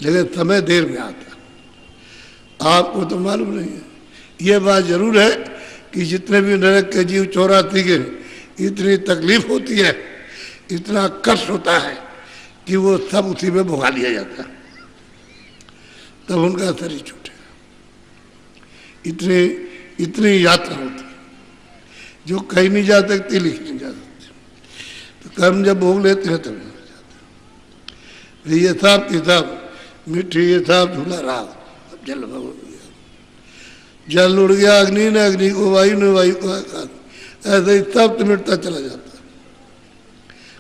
लेकिन समय देर में आता है, आपको तो मालूम नहीं है। ये बात जरूर है कि जितने भी नरक के जीव 84 के, इतनी तकलीफ होती है, इतना कष्ट होता है कि वो सब उसी में भुगा लिया जाता है, तब उनका शरीर छूटेगा। इतनी यात्रा होती है जो कहीं नहीं जा सकती, लिख नहीं जा सकती। तो कर्म जब भोग लेते हैं तब जाते हैं। ये साहब किताब मिट्टी, ये साहब झूला रहा, अब जल भोग गया, जल उड़ गया, अग्नि ने अग्नि को, वायु ने वायु को आकाश, ऐसे ही सब मिटता चला जाता,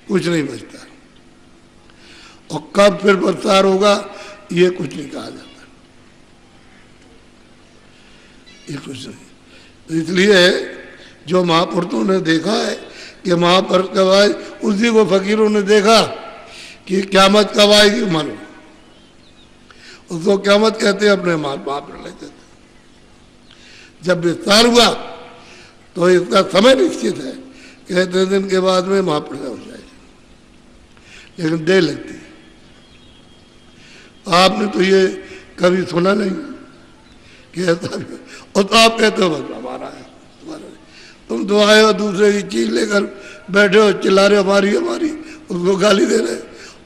कुछ नहीं बचता। और कब फिर प्रसार होगा ये कुछ नहीं कहा जाता, ये कुछ नहीं। तो इसलिए जो महापुरुषों ने देखा है कि महापुरुष कब आए, उसी को फकीरों ने देखा कि क़यामत कब आएगी मालूम, उसको क़यामत कहते हैं, अपने महाप्रलय कहते हैं। जब विस्तार हुआ तो इसका समय निश्चित है कि इतने दिन के बाद में महाप्रलय हो जाएगी, लेकिन देर लगती है। आपने तो ये कभी सुना नहीं कि ऐसा, और तो आप कहते हो बस हमारा है, तुम्हारा है। तुम तो आए हो दूसरे की चीज लेकर बैठे हो, चिल्ला रहे हमारी हमारी, उसको गाली दे रहे,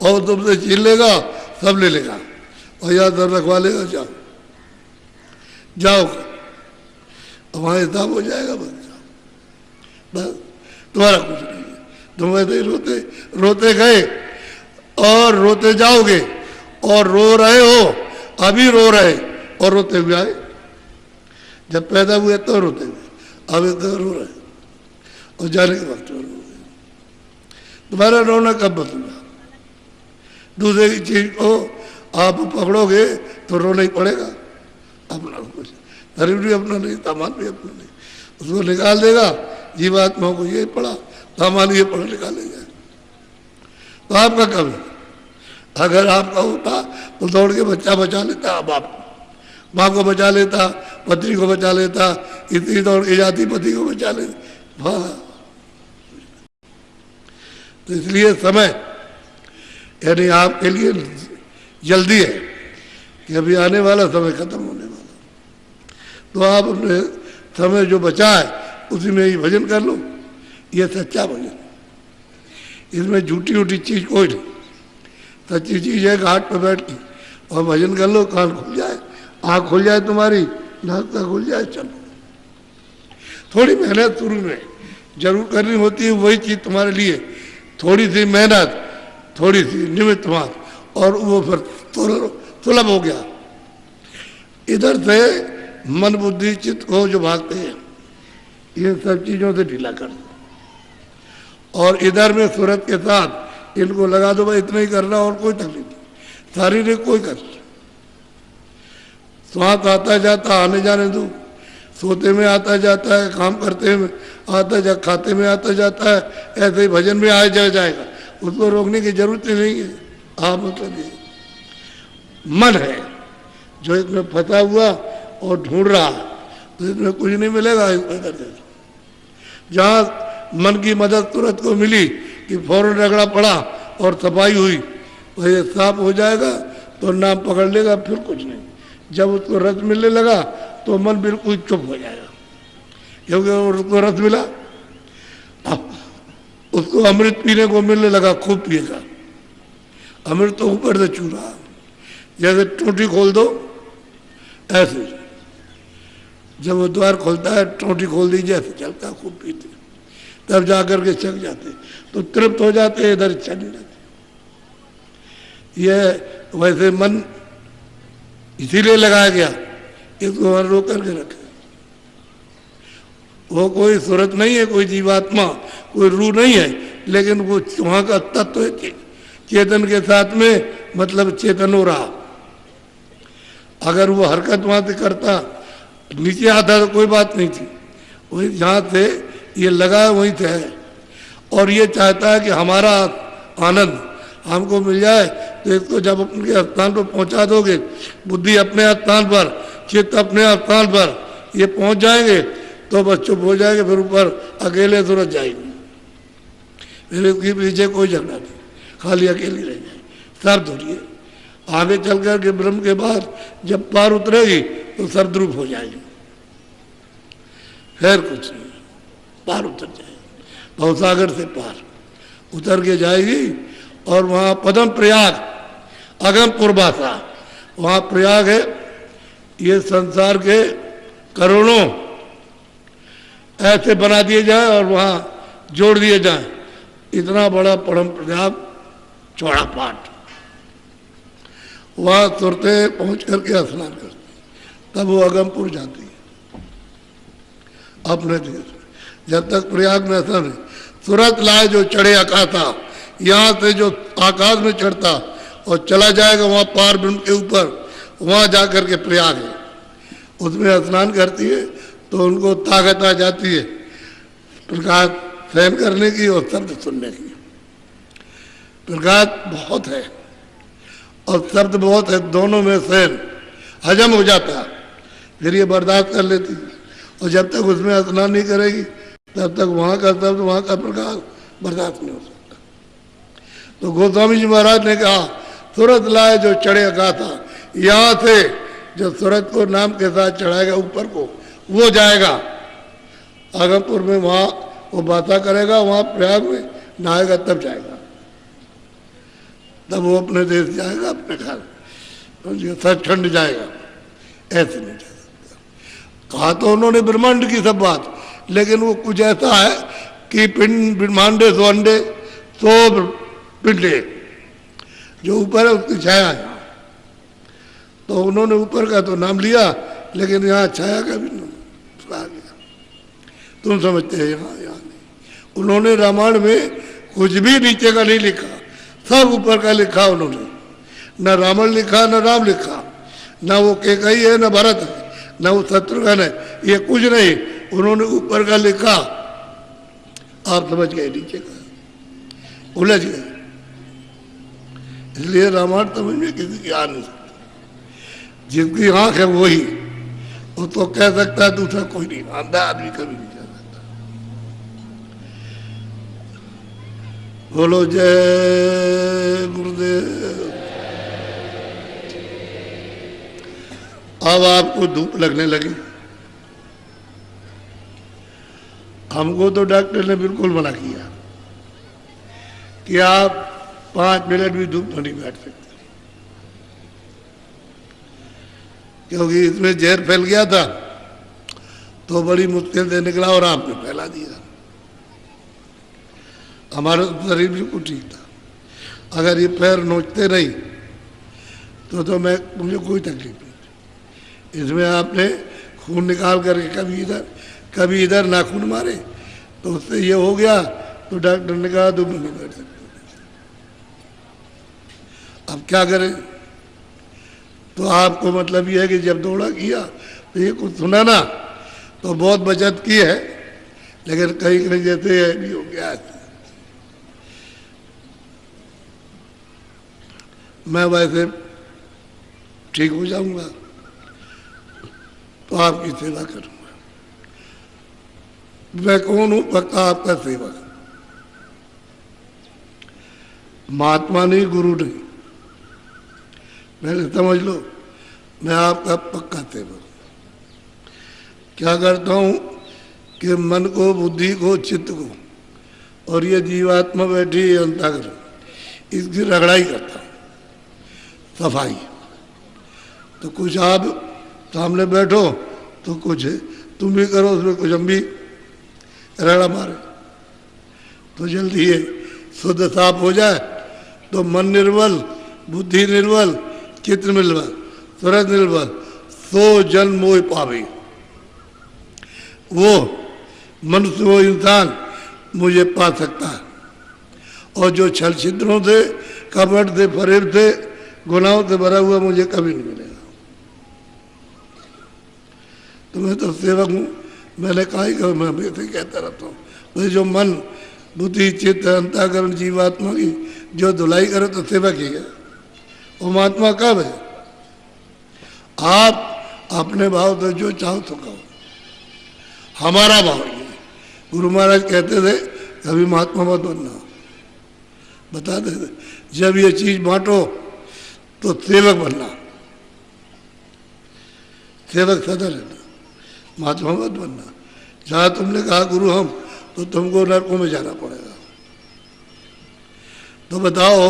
और तुमसे छीन लेगा, सब ले लेगा और याद रखवा लेगा। जाओ जाओ, तुम्हारा हिसाब हो जाएगा, बस तुम्हारा कुछ नहीं है। तुम ऐसे ही रोते गए और रोते जाओगे, और रो रहे हो, अभी रो रहे और रोते हुए आए। जब पैदा हुए तो रोते हुए, अभी तो रो रहे और जाने के वक्त रो रहे। तुम्हारा रोना कब बदलेगा? दूसरे की चीज को आप पकड़ोगे तो रोना ही पड़ेगा। अपना कुछ शरीर भी अपना नहीं, सामान भी अपना नहीं, उसको निकाल देगा। जीवात्माओं को ये पड़ा, सामान ये पड़ा, निकालेगा। तो आपका कब है? अगर आपका होता तो दौड़ के बच्चा बचा लेता, बाप माँ को बचा लेता, पत्नी को बचा लेता, इतनी दौड़ के जाती पति को बचा लेता। हाँ, तो इसलिए समय यानी आपके लिए जल्दी है कि अभी आने वाला समय खत्म होने वाला, तो आप अपने समय जो बचा है उसी में ही भजन कर लो। ये सच्चा भजन, इसमें झूठी उठी चीज कोई नहीं, सच्ची चीज है। घाट पर बैठ के और भजन कर लो, कान खुल जाए, आँख खुल जाए तुम्हारी, नाक खुल जाए, चलो। थोड़ी मेहनत शुरू में जरूर करनी होती है, वही चीज़ तुम्हारे लिए थोड़ी सी मेहनत, थोड़ी सी निमित्त मात्र, और वो फिर सुलभ हो गया। इधर से मन बुद्धि चित्त को जो भागते हैं, इन सब चीज़ों से ढीला कर दो, और इधर में सूरत के साथ इनको लगा दो, भाई इतना ही करना और कोई तकलीफ नहीं, शारीरिक कोई कष्ट, श्वास आता जाता आने जाने दो, सोते में आता जाता है, काम करते में आता जा, खाते में आता जाता है, ऐसे ही भजन में आ जाएगा, उसको रोकने की जरूरत ही नहीं है। आप मतलब ये मन है जो इसमें फंसा हुआ और ढूंढ रहा, तो इसमें कुछ नहीं मिलेगा। इसमें करते जहाँ मन की मदद तुरंत को मिली कि फौरन रगड़ा पड़ा और सफाई हुई, वही साफ हो जाएगा तो नाम पकड़ लेगा, फिर कुछ नहीं। जब उसको रस मिलने लगा तो मन बिल्कुल चुप हो जाएगा, क्योंकि उसको रस मिला। अब उसको अमृत पीने को मिलने लगा, खूब पिएगा। अमृत तो ऊपर से चू रहा, जैसे टूटी खोल दो ऐसे, जब वो द्वार खोलता है टोटी खोल दी, जैसे चलता खूब पीते, तब जाकर के चक जाते, तो तृप्त हो जाते, इधर चल जाते। ये वैसे मन इसीलिए लगाया गया, इसको वहां रोक करके रखे। वो कोई सूरत नहीं है, कोई जीवात्मा, कोई रूह नहीं है, लेकिन वो वहां का तत्व है, चेतन के साथ में, मतलब चेतन हो रहा। अगर वो हरकत वहां से करता, नीचे आता तो कोई बात नहीं थी, वही जहाँ से ये लगा वहीं से है, और ये चाहता है कि हमारा आनंद हमको मिल जाए। तो इसको जब अपने स्थान पर पहुंचा दोगे, बुद्धि अपने स्थान पर, चित्त अपने स्थान पर ये पहुंच जाएंगे, तो बस चुप हो जाएंगे, फिर ऊपर अकेले सूरज जाएंगे, फिर इसके पीछे कोई झगड़ा नहीं, खाली अकेली रह जाए। सर्द हो रही है, आगे चल कर के ब्रह्म के बाद जब पार उतरेगी तो सर्वद्रूप हो जाएगी, फिर कुछ नहीं, पार उतर जाएगी, भवसागर से पार उतर के जाएगी। और वहाँ पदम प्रयाग, अगम पूर्वासा, वहाँ प्रयाग है। ये संसार के करोड़ों ऐसे बना दिए जाए और वहाँ जोड़ दिए जाए, इतना बड़ा परम प्रयाग, चौड़ा पाठ। वहाँ तुरते पहुँच करके स्नान करते, तब वो अगमपुर जाती है अपने देश। जब तक प्रयाग में ऐसा नहीं, सूरत लाए जो चढ़े आकाशा, यहाँ से जो आकाश में चढ़ता और चला जाएगा वहाँ पार ब्रह्म के ऊपर, वहाँ जाकर के प्रयाग है, उसमें स्नान करती है तो उनको ताकत आ जाती है प्रकाश सहन करने की और शब्द सुनने की। प्रकाश बहुत है और शब्द बहुत है, दोनों में सहन हजम हो जाता है, फिर ये बर्दाश्त कर लेती है। और जब तक उसमें स्नान नहीं करेगी तब तक वहाँ का शब्द, वहाँ का प्रकाश बर्दाश्त नहीं हो सकता। तो गोस्वामी जी महाराज ने कहा, सूरत लाए जो चढ़े गाथा, यहाँ से जो सूरत को नाम के साथ चढ़ाएगा ऊपर को, वो जाएगा आगमपुर में, वहाँ वो बातें करेगा, वहाँ प्रयाग में नहाएगा, तब जाएगा, तब वो अपने देश जाएगा, अपने घर सचखंड जाएगा। ऐसे नहीं जा सकता। कहा तो उन्होंने ब्रह्मांड की सब बात, लेकिन वो कुछ ऐसा है कि पिंड ब्रह्मांडे सो अंडे सो पिंडे, जो ऊपर है उसकी छाया है। तो उन्होंने ऊपर का तो नाम लिया, लेकिन यहाँ छाया का भी नाम आ गया। तुम समझते हैं, यहाँ नहीं। उन्होंने रामायण में कुछ भी नीचे का नहीं लिखा, सब ऊपर का लिखा उन्होंने। न रावण लिखा, न राम लिखा, न वो कैकेयी है, न भरत है, न वो शत्रुघ्न है, ये कुछ नहीं, उन्होंने ऊपर का लिखा। आप समझ गए, नीचे का उलझ गए। इसलिए रामायण समझ में किसी की आ नहीं सकती। जिसकी आंख है वही, वो तो कह सकता है, दूसरा कोई नहीं, अंधा आदमी कभी नहीं कह सकता। बोलो जय गुरुदेव। अब आपको धूप लगने लगी। हमको तो डॉक्टर ने बिल्कुल मना किया कि आप 5 मिनट भी धूप में नहीं बैठ सकते, क्योंकि इसमें जहर फैल गया था तो बड़ी मुश्किल से निकला और आपने फैला दिया। हमारा शरीर बिल्कुल ठीक था, अगर ये पैर नोचते नहीं तो मुझे कोई तकलीफ नहीं। इसमें आपने खून निकाल करके कभी इधर नाखून मारे तो उससे ये हो गया, तो डॉक्टर ने कहा तुम नहीं बैठ सकते। अब क्या करें? तो आपको मतलब ये है कि जब दौड़ा किया तो ये कुछ सुना ना, तो बहुत बचत की है, लेकिन कहीं कहीं जैसे भी हो गया। मैं वैसे ठीक हो जाऊंगा तो आपकी सेवा करूंगा। मैं कौन हूं? पक्का आपका सेवक, महात्मा नहीं, गुरु नहीं। पहले समझ लो, मैं आपका पक्का सेवक। क्या करता हूं कि मन को, बुद्धि को, चित्त को और ये जीवात्मा बैठी है अंतःकरण, इसकी रगड़ाई करता हूं, सफाई। तो कुछ आप सामने बैठो तो कुछ तुम भी करो, उसमें कुछ हम भी रगड़ा मारे, तो जल्दी ये शुद्ध साफ हो जाए। तो मन निर्मल, बुद्धि निर्मल, चित्त निर्मल, सूरज निर्मल, सो जन मोह पावे। वो मनुष्य, वो इंसान मुझे पा सकता है। और जो छल छिद्रों से, कपट से, फरेब से, गुनाहों से भरा हुआ मुझे कभी नहीं मिलेगा। तो मैं तो सेवक हूँ। मैंने कहा ही मैं ऐसे कहता रहता हूँ, मुझे जो मन, बुद्धि, चित्त, अंतःकरण, जीवात्मा की जो धुलाई करे तो सेवक ही है। वो महात्मा कब है? आप अपने भाव से जो चाहो तो कहो, हमारा भाव ये। गुरु महाराज कहते थे कभी महात्मा मत बनना, बताते थे जब ये चीज बांटो तो सेवक बनना, सेवक सदा रहना, महात्मा मत बनना। जहाँ तुमने कहा गुरु हम, तो तुमको नरकों में जाना पड़ेगा। तो बताओ,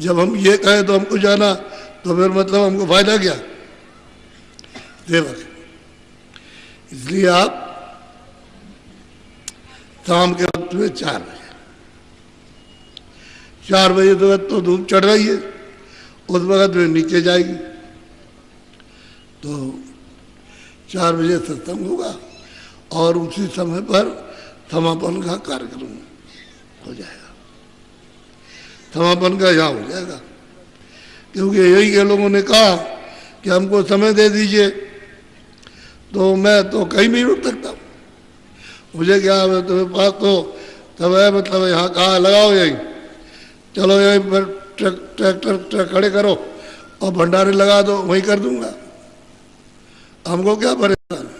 जब हम ये कहें तो हमको जाना, तो फिर मतलब हमको फायदा क्या? सेवक। इसलिए आप शाम के वक्त में 4 बजे तो धूप चढ़ रही है, उस वक्त में नीचे जाएगी, तो 4 बजे सत्संग होगा और उसी समय पर समापन का कार्यक्रम हो जाएगा। समापन का यहाँ हो जाएगा, क्योंकि यही के लोगों ने कहा कि हमको समय दे दीजिए, तो मैं तो कहीं भी रुक सकता हूँ। मुझे क्या है, तुम्हें पास तो तब है, मतलब यहाँ कहाँ लगाओ, यही चलो, यहीं पर ट्रैक्टर खड़े करो और भंडारे लगा दो, वहीं कर दूंगा। हमको क्या परेशान है?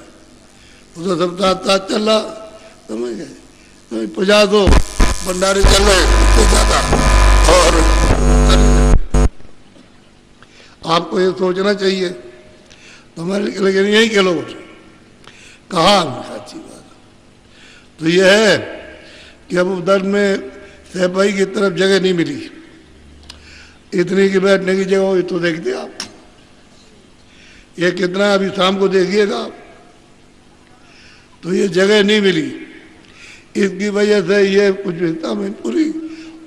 वो तो सब साथ साथ चल रहा, समझ गए? 50 भंडारे चल रहे, उससे ज्यादा। और आपको ये सोचना चाहिए। तो हमारे लेकिन यही के लोग कहा अच्छी बात। तो ये है कि अब उधर में सहपाई की तरफ जगह नहीं मिली, इतनी की बैठने की जगह हुई। तो देखते आप ये कितना, अभी शाम को देखिएगा आप, तो ये जगह नहीं मिली। इसकी वजह से ये कुछ हिस्सा मैनपुरी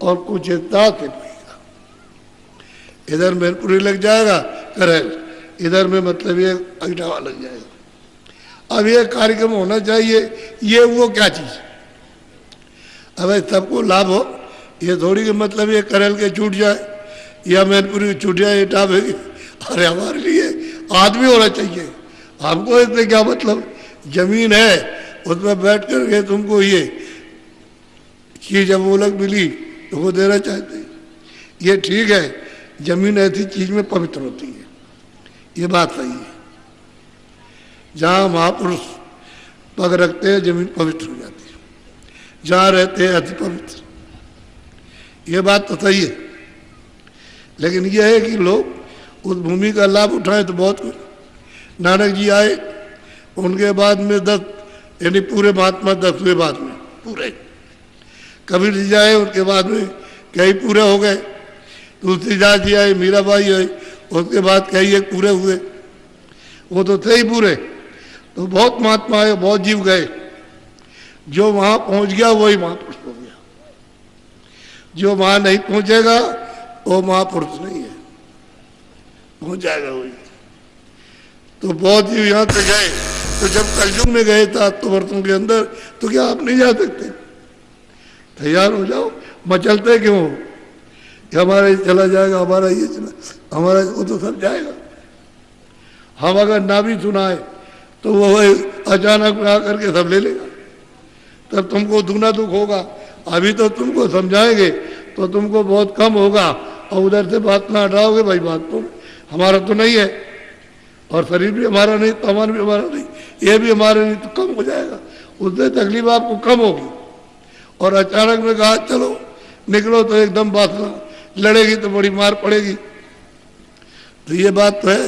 और कुछ हिस्सा से पड़ेगा। इधर मैनपुरी लग जाएगा करेल, इधर में मतलब ये अगटावा लग जाएगा। अब ये कार्यक्रम होना चाहिए, ये वो क्या चीज? अब सबको लाभ हो, ये थोड़ी कि मतलब ये करेल के छूट जाए या मैनपुरी छूट जाए, ये टाप है। अरे हमारे लिए आदमी होना चाहिए। हमको इसमें क्या मतलब? जमीन है, उसमें बैठ करके तुमको ये चीज जब वो लोग मिली तो वो देना चाहते हैं। ये ठीक है, जमीन ऐसी चीज में पवित्र होती है, ये बात सही है। जहाँ महापुरुष पग रखते हैं जमीन पवित्र हो जाती है, जहाँ रहते हैं अति पवित्र, ये बात तो सही है। लेकिन यह है कि लोग उस भूमि का लाभ उठाएं तो बहुत कुछ। नानक जी आए, उनके बाद में 10 यानी पूरे महात्मा 10 हुए बाद में पूरे। कबीर जी आए, उनके बाद में कई पूरे हो गए। तुलसीदास जी आए, मीराबाई आए, उसके बाद कई एक पूरे हुए। वो तो थे ही पूरे। तो बहुत महात्मा आए, बहुत जीव गए। जो वहां पहुंच गया वही महापुरुष हो गया, जो वहां नहीं पहुंचेगा वो महापुरुष नहीं है, पहुंच जाएगा वही। तो बहुत जीव यहाँ से गए, तो जब कलयुग में गए था तो वर्षों के अंदर, तो क्या आप नहीं जा सकते? तैयार हो जाओ, मचलते क्यों हो? हमारा ये चला जाएगा, हमारा ये चला, हमारा वो तो सब जाएगा। हम अगर ना भी सुनाए तो वो अचानक में आकर के सब ले लेगा, तब तुमको दुगना दुख होगा। अभी तो तुमको समझाएंगे तो तुमको बहुत कम होगा, और उधर से बात ना हटाओगे, भाई बात तो हमारा तो नहीं है, और शरीर भी हमारा नहीं, सामान भी हमारा नहीं, ये भी हमारा नहीं, तो कम हो जाएगा, उससे तकलीफ आपको कम होगी। और अचानक में कहा चलो निकलो, तो एकदम बात लड़ेगी तो बड़ी मार पड़ेगी। तो ये बात तो है,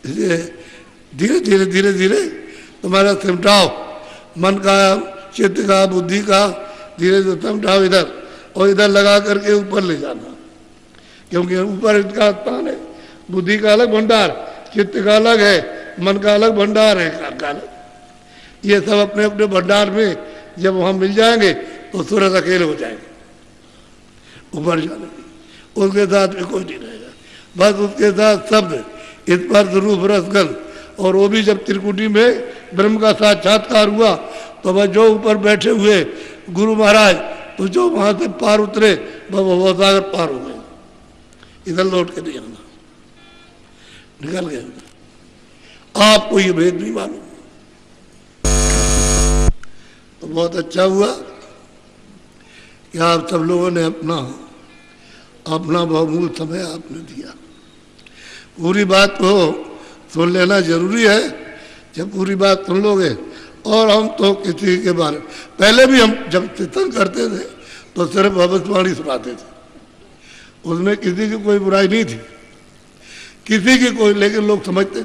इसलिए धीरे धीरे धीरे धीरे तुम्हारा सिमटाओ, मन का, चित्त का, बुद्धि का धीरे से सिमटाओ इधर, और इधर लगा करके ऊपर ले जाना, क्योंकि ऊपर इसका स्थान है। बुद्धि का अलग भंडार, चित्त का अलग है, मन का अलग भंडार है, का अलग। ये सब अपने अपने भंडार में जब वहाँ मिल जाएंगे तो सूरज अकेले हो जाएंगे ऊपर जाने की, उसके साथ में कोई नहीं रहेगा, बस उसके साथ शब्द, स्पर्श, रूप, रस, गंध। और वो भी जब त्रिकुटी में ब्रह्म का साक्षात्कार हुआ तो वह जो ऊपर बैठे हुए गुरु महाराज, तो जो वहाँ से पार उतरे वह सागर पार हो गए, इधर लौट के नहीं आना, निकल गए। आपको ये भेद नहीं मालूम, तो बहुत अच्छा हुआ कि आप सब लोगों ने अपना बहुमूल्य समय आपने दिया। पूरी बात को सुन लेना जरूरी है। जब पूरी बात सुन लोगे, और हम तो किसी के बारे में, पहले भी हम जब चिंतन करते थे तो सिर्फ भविष्यवाणी सुनाते थे, उसमें किसी की कोई बुराई नहीं थी, किसी की कोई, लेकिन लोग समझते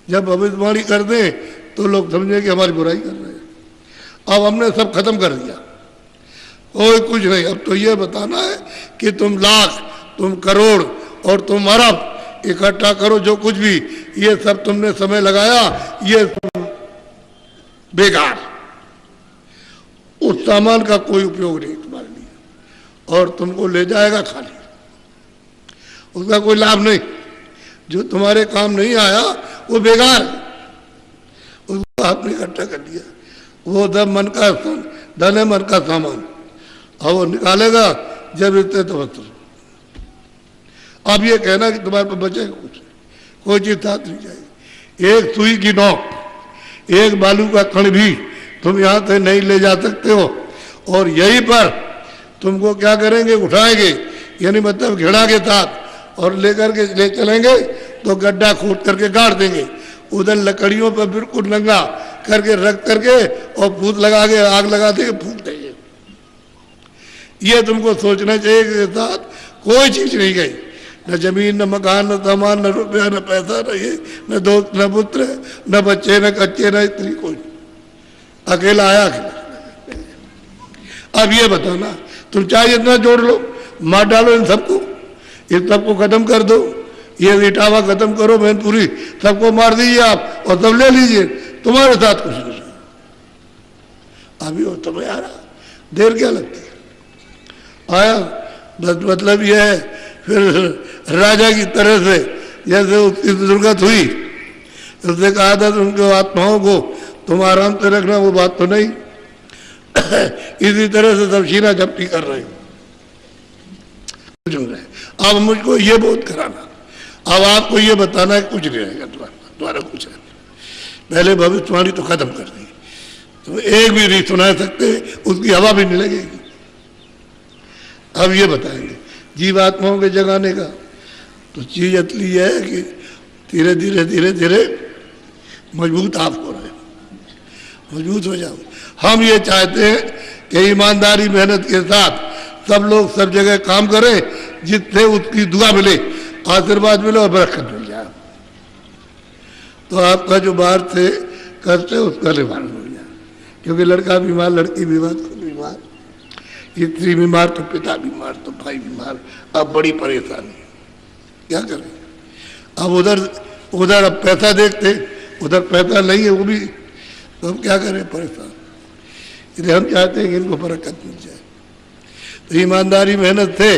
जब भविष्यवाणी कर दें तो लोग समझे कि हमारी बुराई कर रहे हैं। अब हमने सब खत्म कर दिया, कोई कुछ नहीं। अब तो ये बताना है कि तुम लाख, तुम करोड़ और तुम अरब इकट्ठा करो, जो कुछ भी ये सब तुमने समय लगाया, ये सब बेकार, उस सामान का कोई उपयोग नहीं तुम्हारे लिए, और तुमको ले जाएगा खाली, उसका कोई लाभ नहीं। जो तुम्हारे काम नहीं आया वो बेकार है, उसको आपने इकट्ठा कर दिया। वो धन मन का धन है, मन का सामान, और वो निकालेगा जब इतने तो बस। अब ये कहना कि तुम्हारे पास बचेगा कुछ, कोई चीज साथ नहीं जाएगी। एक सुई की नोक, एक बालू का कण भी तुम यहाँ से नहीं ले जा सकते हो, और यहीं पर तुमको क्या करेंगे, उठाएंगे, यानी मतलब घेड़ा के साथ, और लेकर के ले चलेंगे तो गड्ढा खोद करके गाड़ देंगे, उधर लकड़ियों पर बिल्कुल नंगा करके रख करके और फूट लगा के आग लगा देंगे, फूक देंगे। ये तुमको सोचना चाहिए कि साथ कोई चीज नहीं गई, न जमीन, न मकान, न सामान, न रुपया, न पैसा, न ये, न दोस्त, न पुत्र, न बच्चे, न कच्चे, न स्त्री, कोई अकेला आया, अकेला। अब ये बताना, तुम चाहे इतना जोड़ लो, मार डालो इन सबको, इन सबको खत्म कर दो, ये इटावा खत्म करो, मैनपुरी सबको मार दीजिए आप, और सब ले लीजिए, तुम्हारे साथ कुछ नहीं। अभी वो तुम्हें आ रहा, देर क्या लगती है, आया, बस मतलब ये है। फिर राजा की तरह से जैसे उसकी दुर्गत हुई, उसने कहा था उनके आत्माओं को तुम आराम से रखना, वो बात तो नहीं। इसी तरह से सब शीना झपटी कर रहे हो। अब मुझको ये बोध कराना, अब आपको ये बताना है कुछ नहीं रहेगा तुम्हारा कुछ है। पहले भविष्यवाणी तो खत्म कर दी, तो एक भी नहीं सुना सकते, उसकी हवा भी नहीं लगेगी। अब ये बताएंगे जीवात्माओं के जगाने का, तो चीज असली है कि धीरे धीरे धीरे धीरे मजबूत आप हो रहे, मजबूत हो जाओ। हम ये चाहते हैं कि ईमानदारी मेहनत के साथ सब लोग सब जगह काम करें, जिससे उसकी दुआ मिले, आशीर्वाद मिले और बरकत मिल जाए, तो आपका जो बाहर से कष्ट है उसका निवारण हो जाए। क्योंकि लड़का बीमार, लड़की बीमार, खुद बीमार, स्त्री बीमार तो पिता बीमार तो भाई बीमार, अब बड़ी परेशानी, क्या करें। अब उधर अब पैसा देखते, उधर पैसा नहीं है वो भी, तो हम क्या करें, परेशान। इसलिए हम चाहते हैं कि इनको बरकत मिल जाए। तो ईमानदारी मेहनत से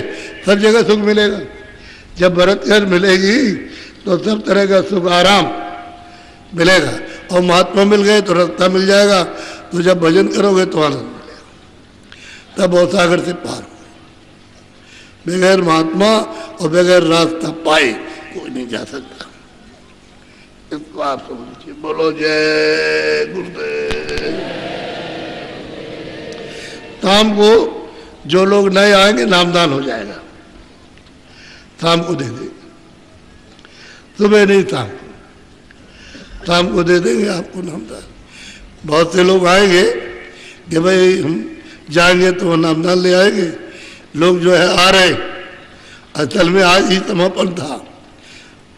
सब जगह सुख मिलेगा। जब बरकत मिलेगी तो सब तरह का सुख आराम मिलेगा। और महात्मा मिल गए तो रास्ता मिल जाएगा। तो जब भजन करोगे तो आनंद मिलेगा, तब बहुत सागर से पार हो। बगैर महात्मा और बगैर रास्ता पाए कोई नहीं जा सकता। इसको आप समझिए। बोलो जय गुरुदेव। शाम को जो लोग नए आएंगे नामदान हो जाएगा, शाम को दे देंगे। सुबह नहीं, शाम को दे देंगे आपको नामदान। बहुत से लोग आएंगे कि भाई हम जाएंगे तो वो नामदान ले आएंगे। लोग जो है आ रहे, असल में आज ही समापन था,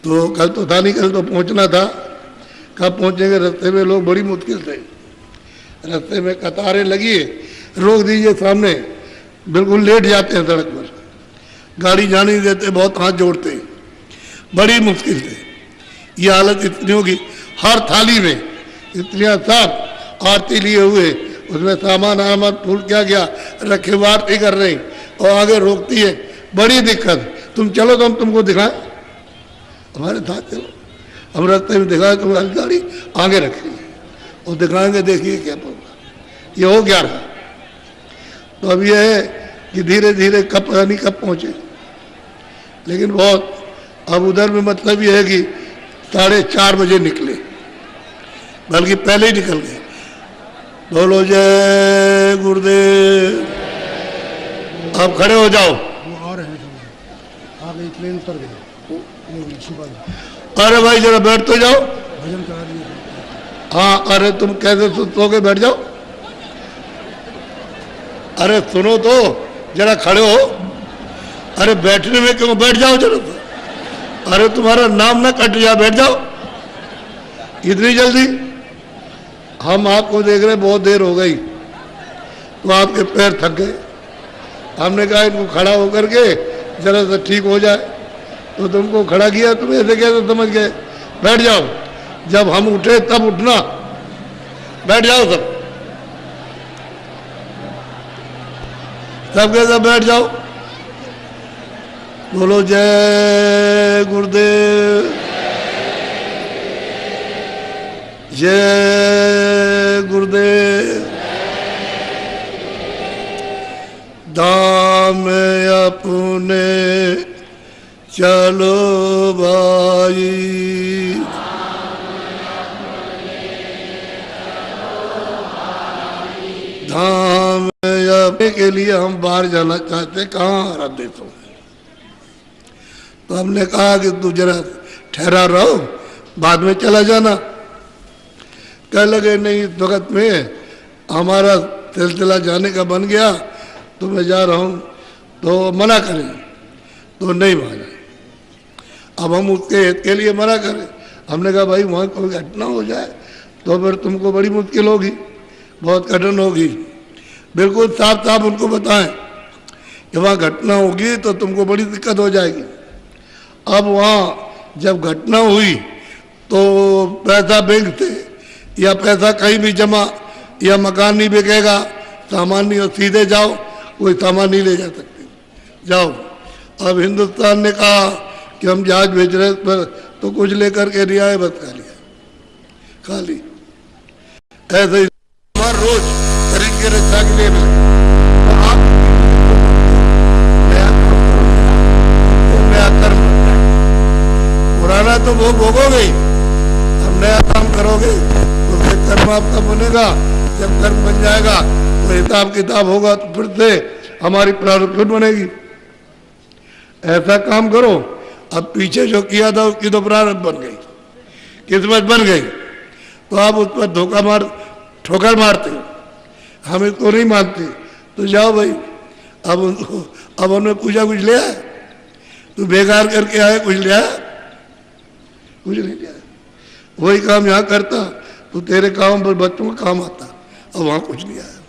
तो कल तो था नहीं, कल तो पहुंचना था। कब पहुंचेंगे? रास्ते में लोग बड़ी मुश्किल थे, रास्ते में कतारें लगी है, रोक दीजिए सामने, बिल्कुल लेट जाते हैं सड़क पर, गाड़ी जाने नहीं देते, बहुत हाथ जोड़ते हैं, बड़ी मुश्किल से। ये हालत इतनी होगी, हर थाली में इतने सब आरती लिए हुए, उसमें सामान आमान फूल क्या क्या रखे हुए आरती कर रहे हैं, और आगे रोकती है, बड़ी दिक्कत। तुम चलो तो हम तुमको दिखाएं, हमारे साथ चलो, हम रास्ते में दिखाएं, तुम्हारी गाड़ी आगे रखेंगे और दिखाएंगे, देखिए क्या होगा। ये हो क्या रहा। तो अब यह है कि धीरे धीरे कब पता नहीं कब पहुँचे, लेकिन बहुत अब उधर में मतलब ये है कि 4:30 बजे निकले, बल्कि पहले ही निकल गए। बोलो जय गुरुदेव। आप खड़े हो जाओ। वो आ रहे हैं, आगे ट्रेन उतर गए। अरे भाई जरा बैठ तो जाओ। भजन करा दिए। हाँ, अरे तुम कैसे सोओगे, बैठ जाओ। अरे सुनो तो, जरा खड़े हो। अरे बैठने में क्यों, बैठ जाओ जरा। अरे तुम्हारा नाम ना कट जाए, बैठ जाओ। इतनी जल्दी? हम आपको देख रहे, बहुत देर हो गई, तो आपके पैर थक गए। हमने कहा इनको खड़ा होकर के जरा सा ठीक हो जाए, तो तुमको खड़ा किया, तुम ऐसे कैसे समझ गए? बैठ जाओ। जब हम उठे तब उठना, बैठ जाओ सब, सबके सब बैठ जाओ। बोलो जय गुरुदेव, जय गुरुदेव। धाम अपने चलो भाई, धाम अपने के लिए हम बाहर जाना चाहते। कहाँ? अरब देशों में। तो हमने कहा कि तू जरा ठहरा रहो, बाद में चला जाना। कह लगे नहीं, इस वक्त में हमारा सिलसिला जाने का बन गया, तो मैं जा रहा हूँ, तो मना करें, तो नहीं माना। अब हम उसके हित के लिए मना करें। हमने कहा भाई वहाँ कोई घटना हो जाए तो फिर तुमको बड़ी मुश्किल होगी, बहुत कठिन होगी। बिल्कुल साफ साफ उनको बताएं कि वहाँ घटना होगी तो तुमको बड़ी दिक्कत हो जाएगी। अब वहाँ जब घटना हुई तो पैसा बैंक से या पैसा कहीं भी जमा, या मकान नहीं बिकेगा, सामान नहीं, सीधे जाओ, कोई सामान नहीं ले जा सकते, जाओ। अब हिंदुस्तान ने कहा कि हम जहाज भेज रहे पर, तो कुछ लेकर के नहीं आए, बस खा लिया, खाली। ऐसे ही हर रोज शरीर के रक्षा के लिए मिले, तो आप नया कर्म, पुराना तो वो भोगोगे ही, अब नया काम करोगे तो फिर कर्म आपका बनेगा। जब कर्म बन जाएगा तो हिसाब किताब होगा, तो फिर से हमारी प्रारब्ध बनेगी। ऐसा काम करो। अब पीछे जो किया था उसकी तो प्रारब्ध बन गई, किस्मत बन गई, तो आप उस पर धोखा मार, ठोकर मारते हो, हम इसको नहीं मानते, तो जाओ भाई। अब उनको, अब उन्होंने पूछा कुछ ले आए, तू बेकार करके आए, कुछ ले आया? कुछ नहीं ले आया। वही काम यहाँ करता तो तेरे काम पर बच्चों का काम आता, और वहाँ कुछ नहीं आया।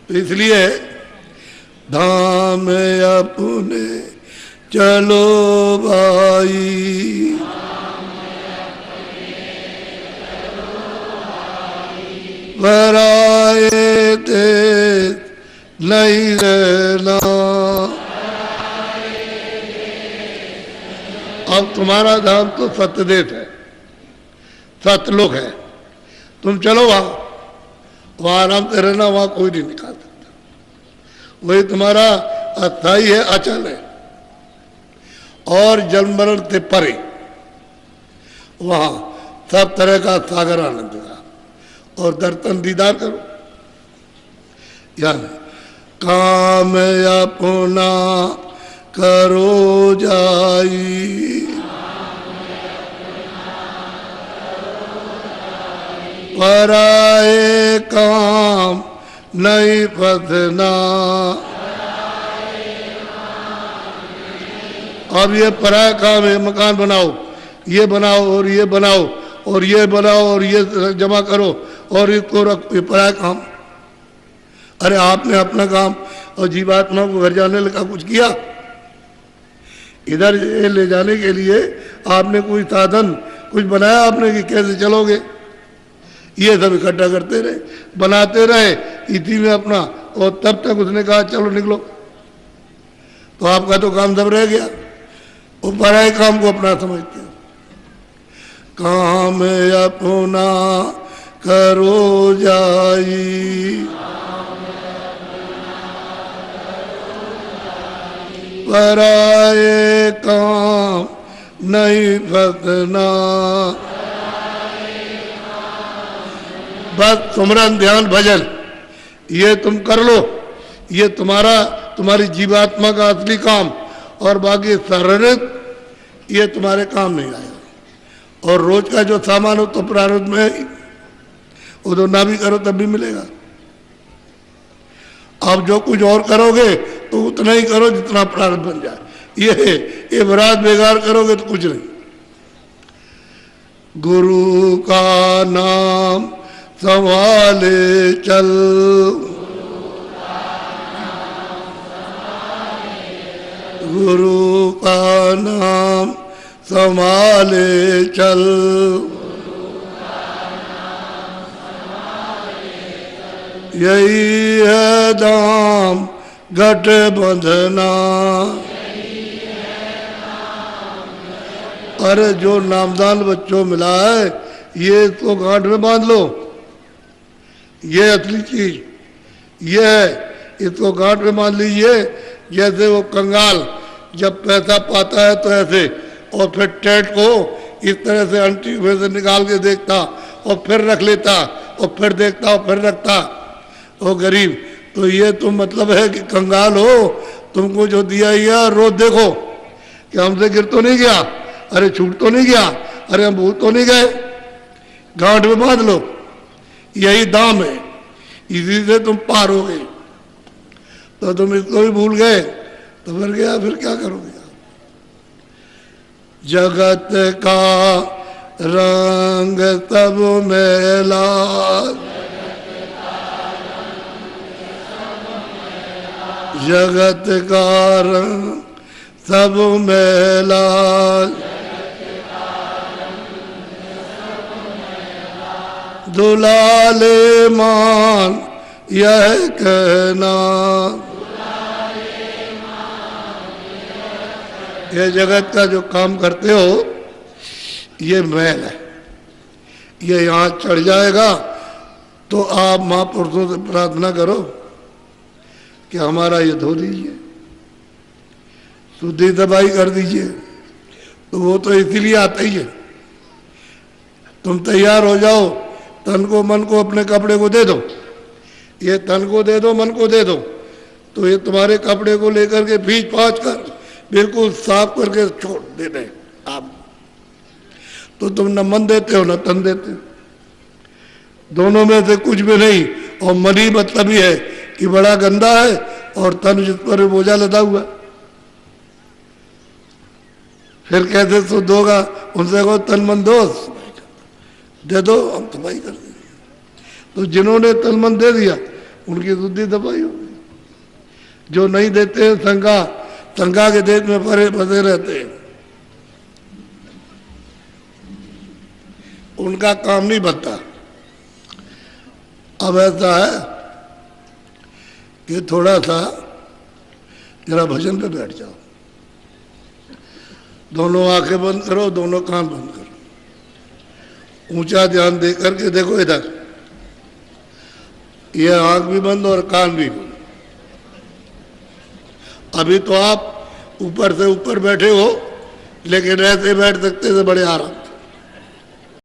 तो इसलिए धाम अपने चलो भाई, पराए देश नहीं रहना। अब तुम्हारा धाम तो सत्यदेश है, सतलोक है, तुम चलो वहां आराम से रहना, वहां कोई नहीं निकाल सकता। वही तुम्हारा अस्थाई है, अचल है, और जन्म मरण से परे वहां सब तरह का सागर आनंद का, और दर्शन दीदार करो। यानी काम अपना करो जाई, पराए काम नहीं फंसना। अब ये पराया काम है, मकान बनाओ, ये बनाओ और ये बनाओ और ये बनाओ और ये जमा करो और इसको रखो, ये पराया काम। अरे आपने अपना काम और जीवात्मा को घर जाने लगा कुछ किया? इधर ये ले जाने के लिए आपने कोई साधन कुछ बनाया आपने कि कैसे चलोगे? ये सब इकट्ठा करते रहे, बनाते रहे इसी में अपना, और तब तक उसने कहा चलो निकलो, तो आपका तो काम सब रह गया। वो पराये काम को अपना समझते हैं। काम अपना करो जाई, पराये काम नहीं फंसना। बस सुमरन ध्यान भजन ये तुम कर लो, ये तुम्हारी जीवात्मा का असली काम, और बाकी शारीरिक ये तुम्हारे काम नहीं आएगा। और रोज का जो सामान हो तो प्रारब्ध में ही, वो तो ना भी करो तब भी मिलेगा। आप जो कुछ और करोगे तो उतना ही करो जितना प्रारब्ध बन जाए। ये बरात बेकार करोगे तो कुछ नहीं। गुरु का नाम संभाले चल, गुरु का नाम संभाले चल, यही है दाम गठ बंधना। अरे जो नामदान बच्चों मिला है ये तो गांठ में बांध लो, ये असली चीज ये है, इसको गांठ में बांध लीजिए। जैसे वो कंगाल जब पैसा पाता है तो ऐसे, और फिर टेट को इस तरह से अंटी में से निकाल के देखता और फिर रख लेता और फिर देखता और फिर रखता, वो गरीब। तो ये तो मतलब है कि कंगाल हो, तुमको जो दिया गया रोज देखो कि हमसे गिर तो नहीं गया, अरे छूट तो नहीं गया, अरे हम भूल तो नहीं गए, गांठ में बांध लो। यही दाम है, इसी से तुम पार हो गए। तो तुम इसको भी भूल गए तो फिर गया, फिर क्या करोगे? जगत का रंग सब मैला, जगत का रंग सब मैला, दुलाले मान यह कहना। ये जगत का जो काम करते हो ये मैल है, ये यहाँ चढ़ जाएगा तो आप महापुरुषों से प्रार्थना करो कि हमारा ये धो दीजिए, शुद्धि दबाई कर दीजिए। तो वो तो इसीलिए आता ही है। तुम तैयार हो जाओ, तन को मन को अपने कपड़े को दे दो, ये तन को दे दो मन को दे दो, तो ये तुम्हारे कपड़े को लेकर के भींच पाँच कर बिल्कुल साफ करके छोड़ देते आप। तो तुम न मन देते हो न तन देते हो, दोनों में से कुछ भी नहीं। और मन ही मतलब ही है कि बड़ा गंदा है और तन जिस पर बोझा लदा हुआ। फिर कैसे शुद्ध होगा? उनसे कहो तन मन दो, दे दो, हम सफाई कर देंगे। तो जिन्होंने तन मन दे दिया उनकी शुद्धि दबाई होगी। जो नहीं देते हैं शंका के देश में फंसे रहते हैं, उनका काम नहीं बनता। अब ऐसा है कि थोड़ा सा जरा भजन पे बैठ जाओ, दोनों आंखें बंद करो, दोनों कान बंद करो, ऊंचा ध्यान दे करके देखो इधर, ये आंख भी बंद और कान भी बंद। अभी तो आप ऊपर से ऊपर बैठे हो, लेकिन ऐसे बैठ सकते थे बड़े आराम।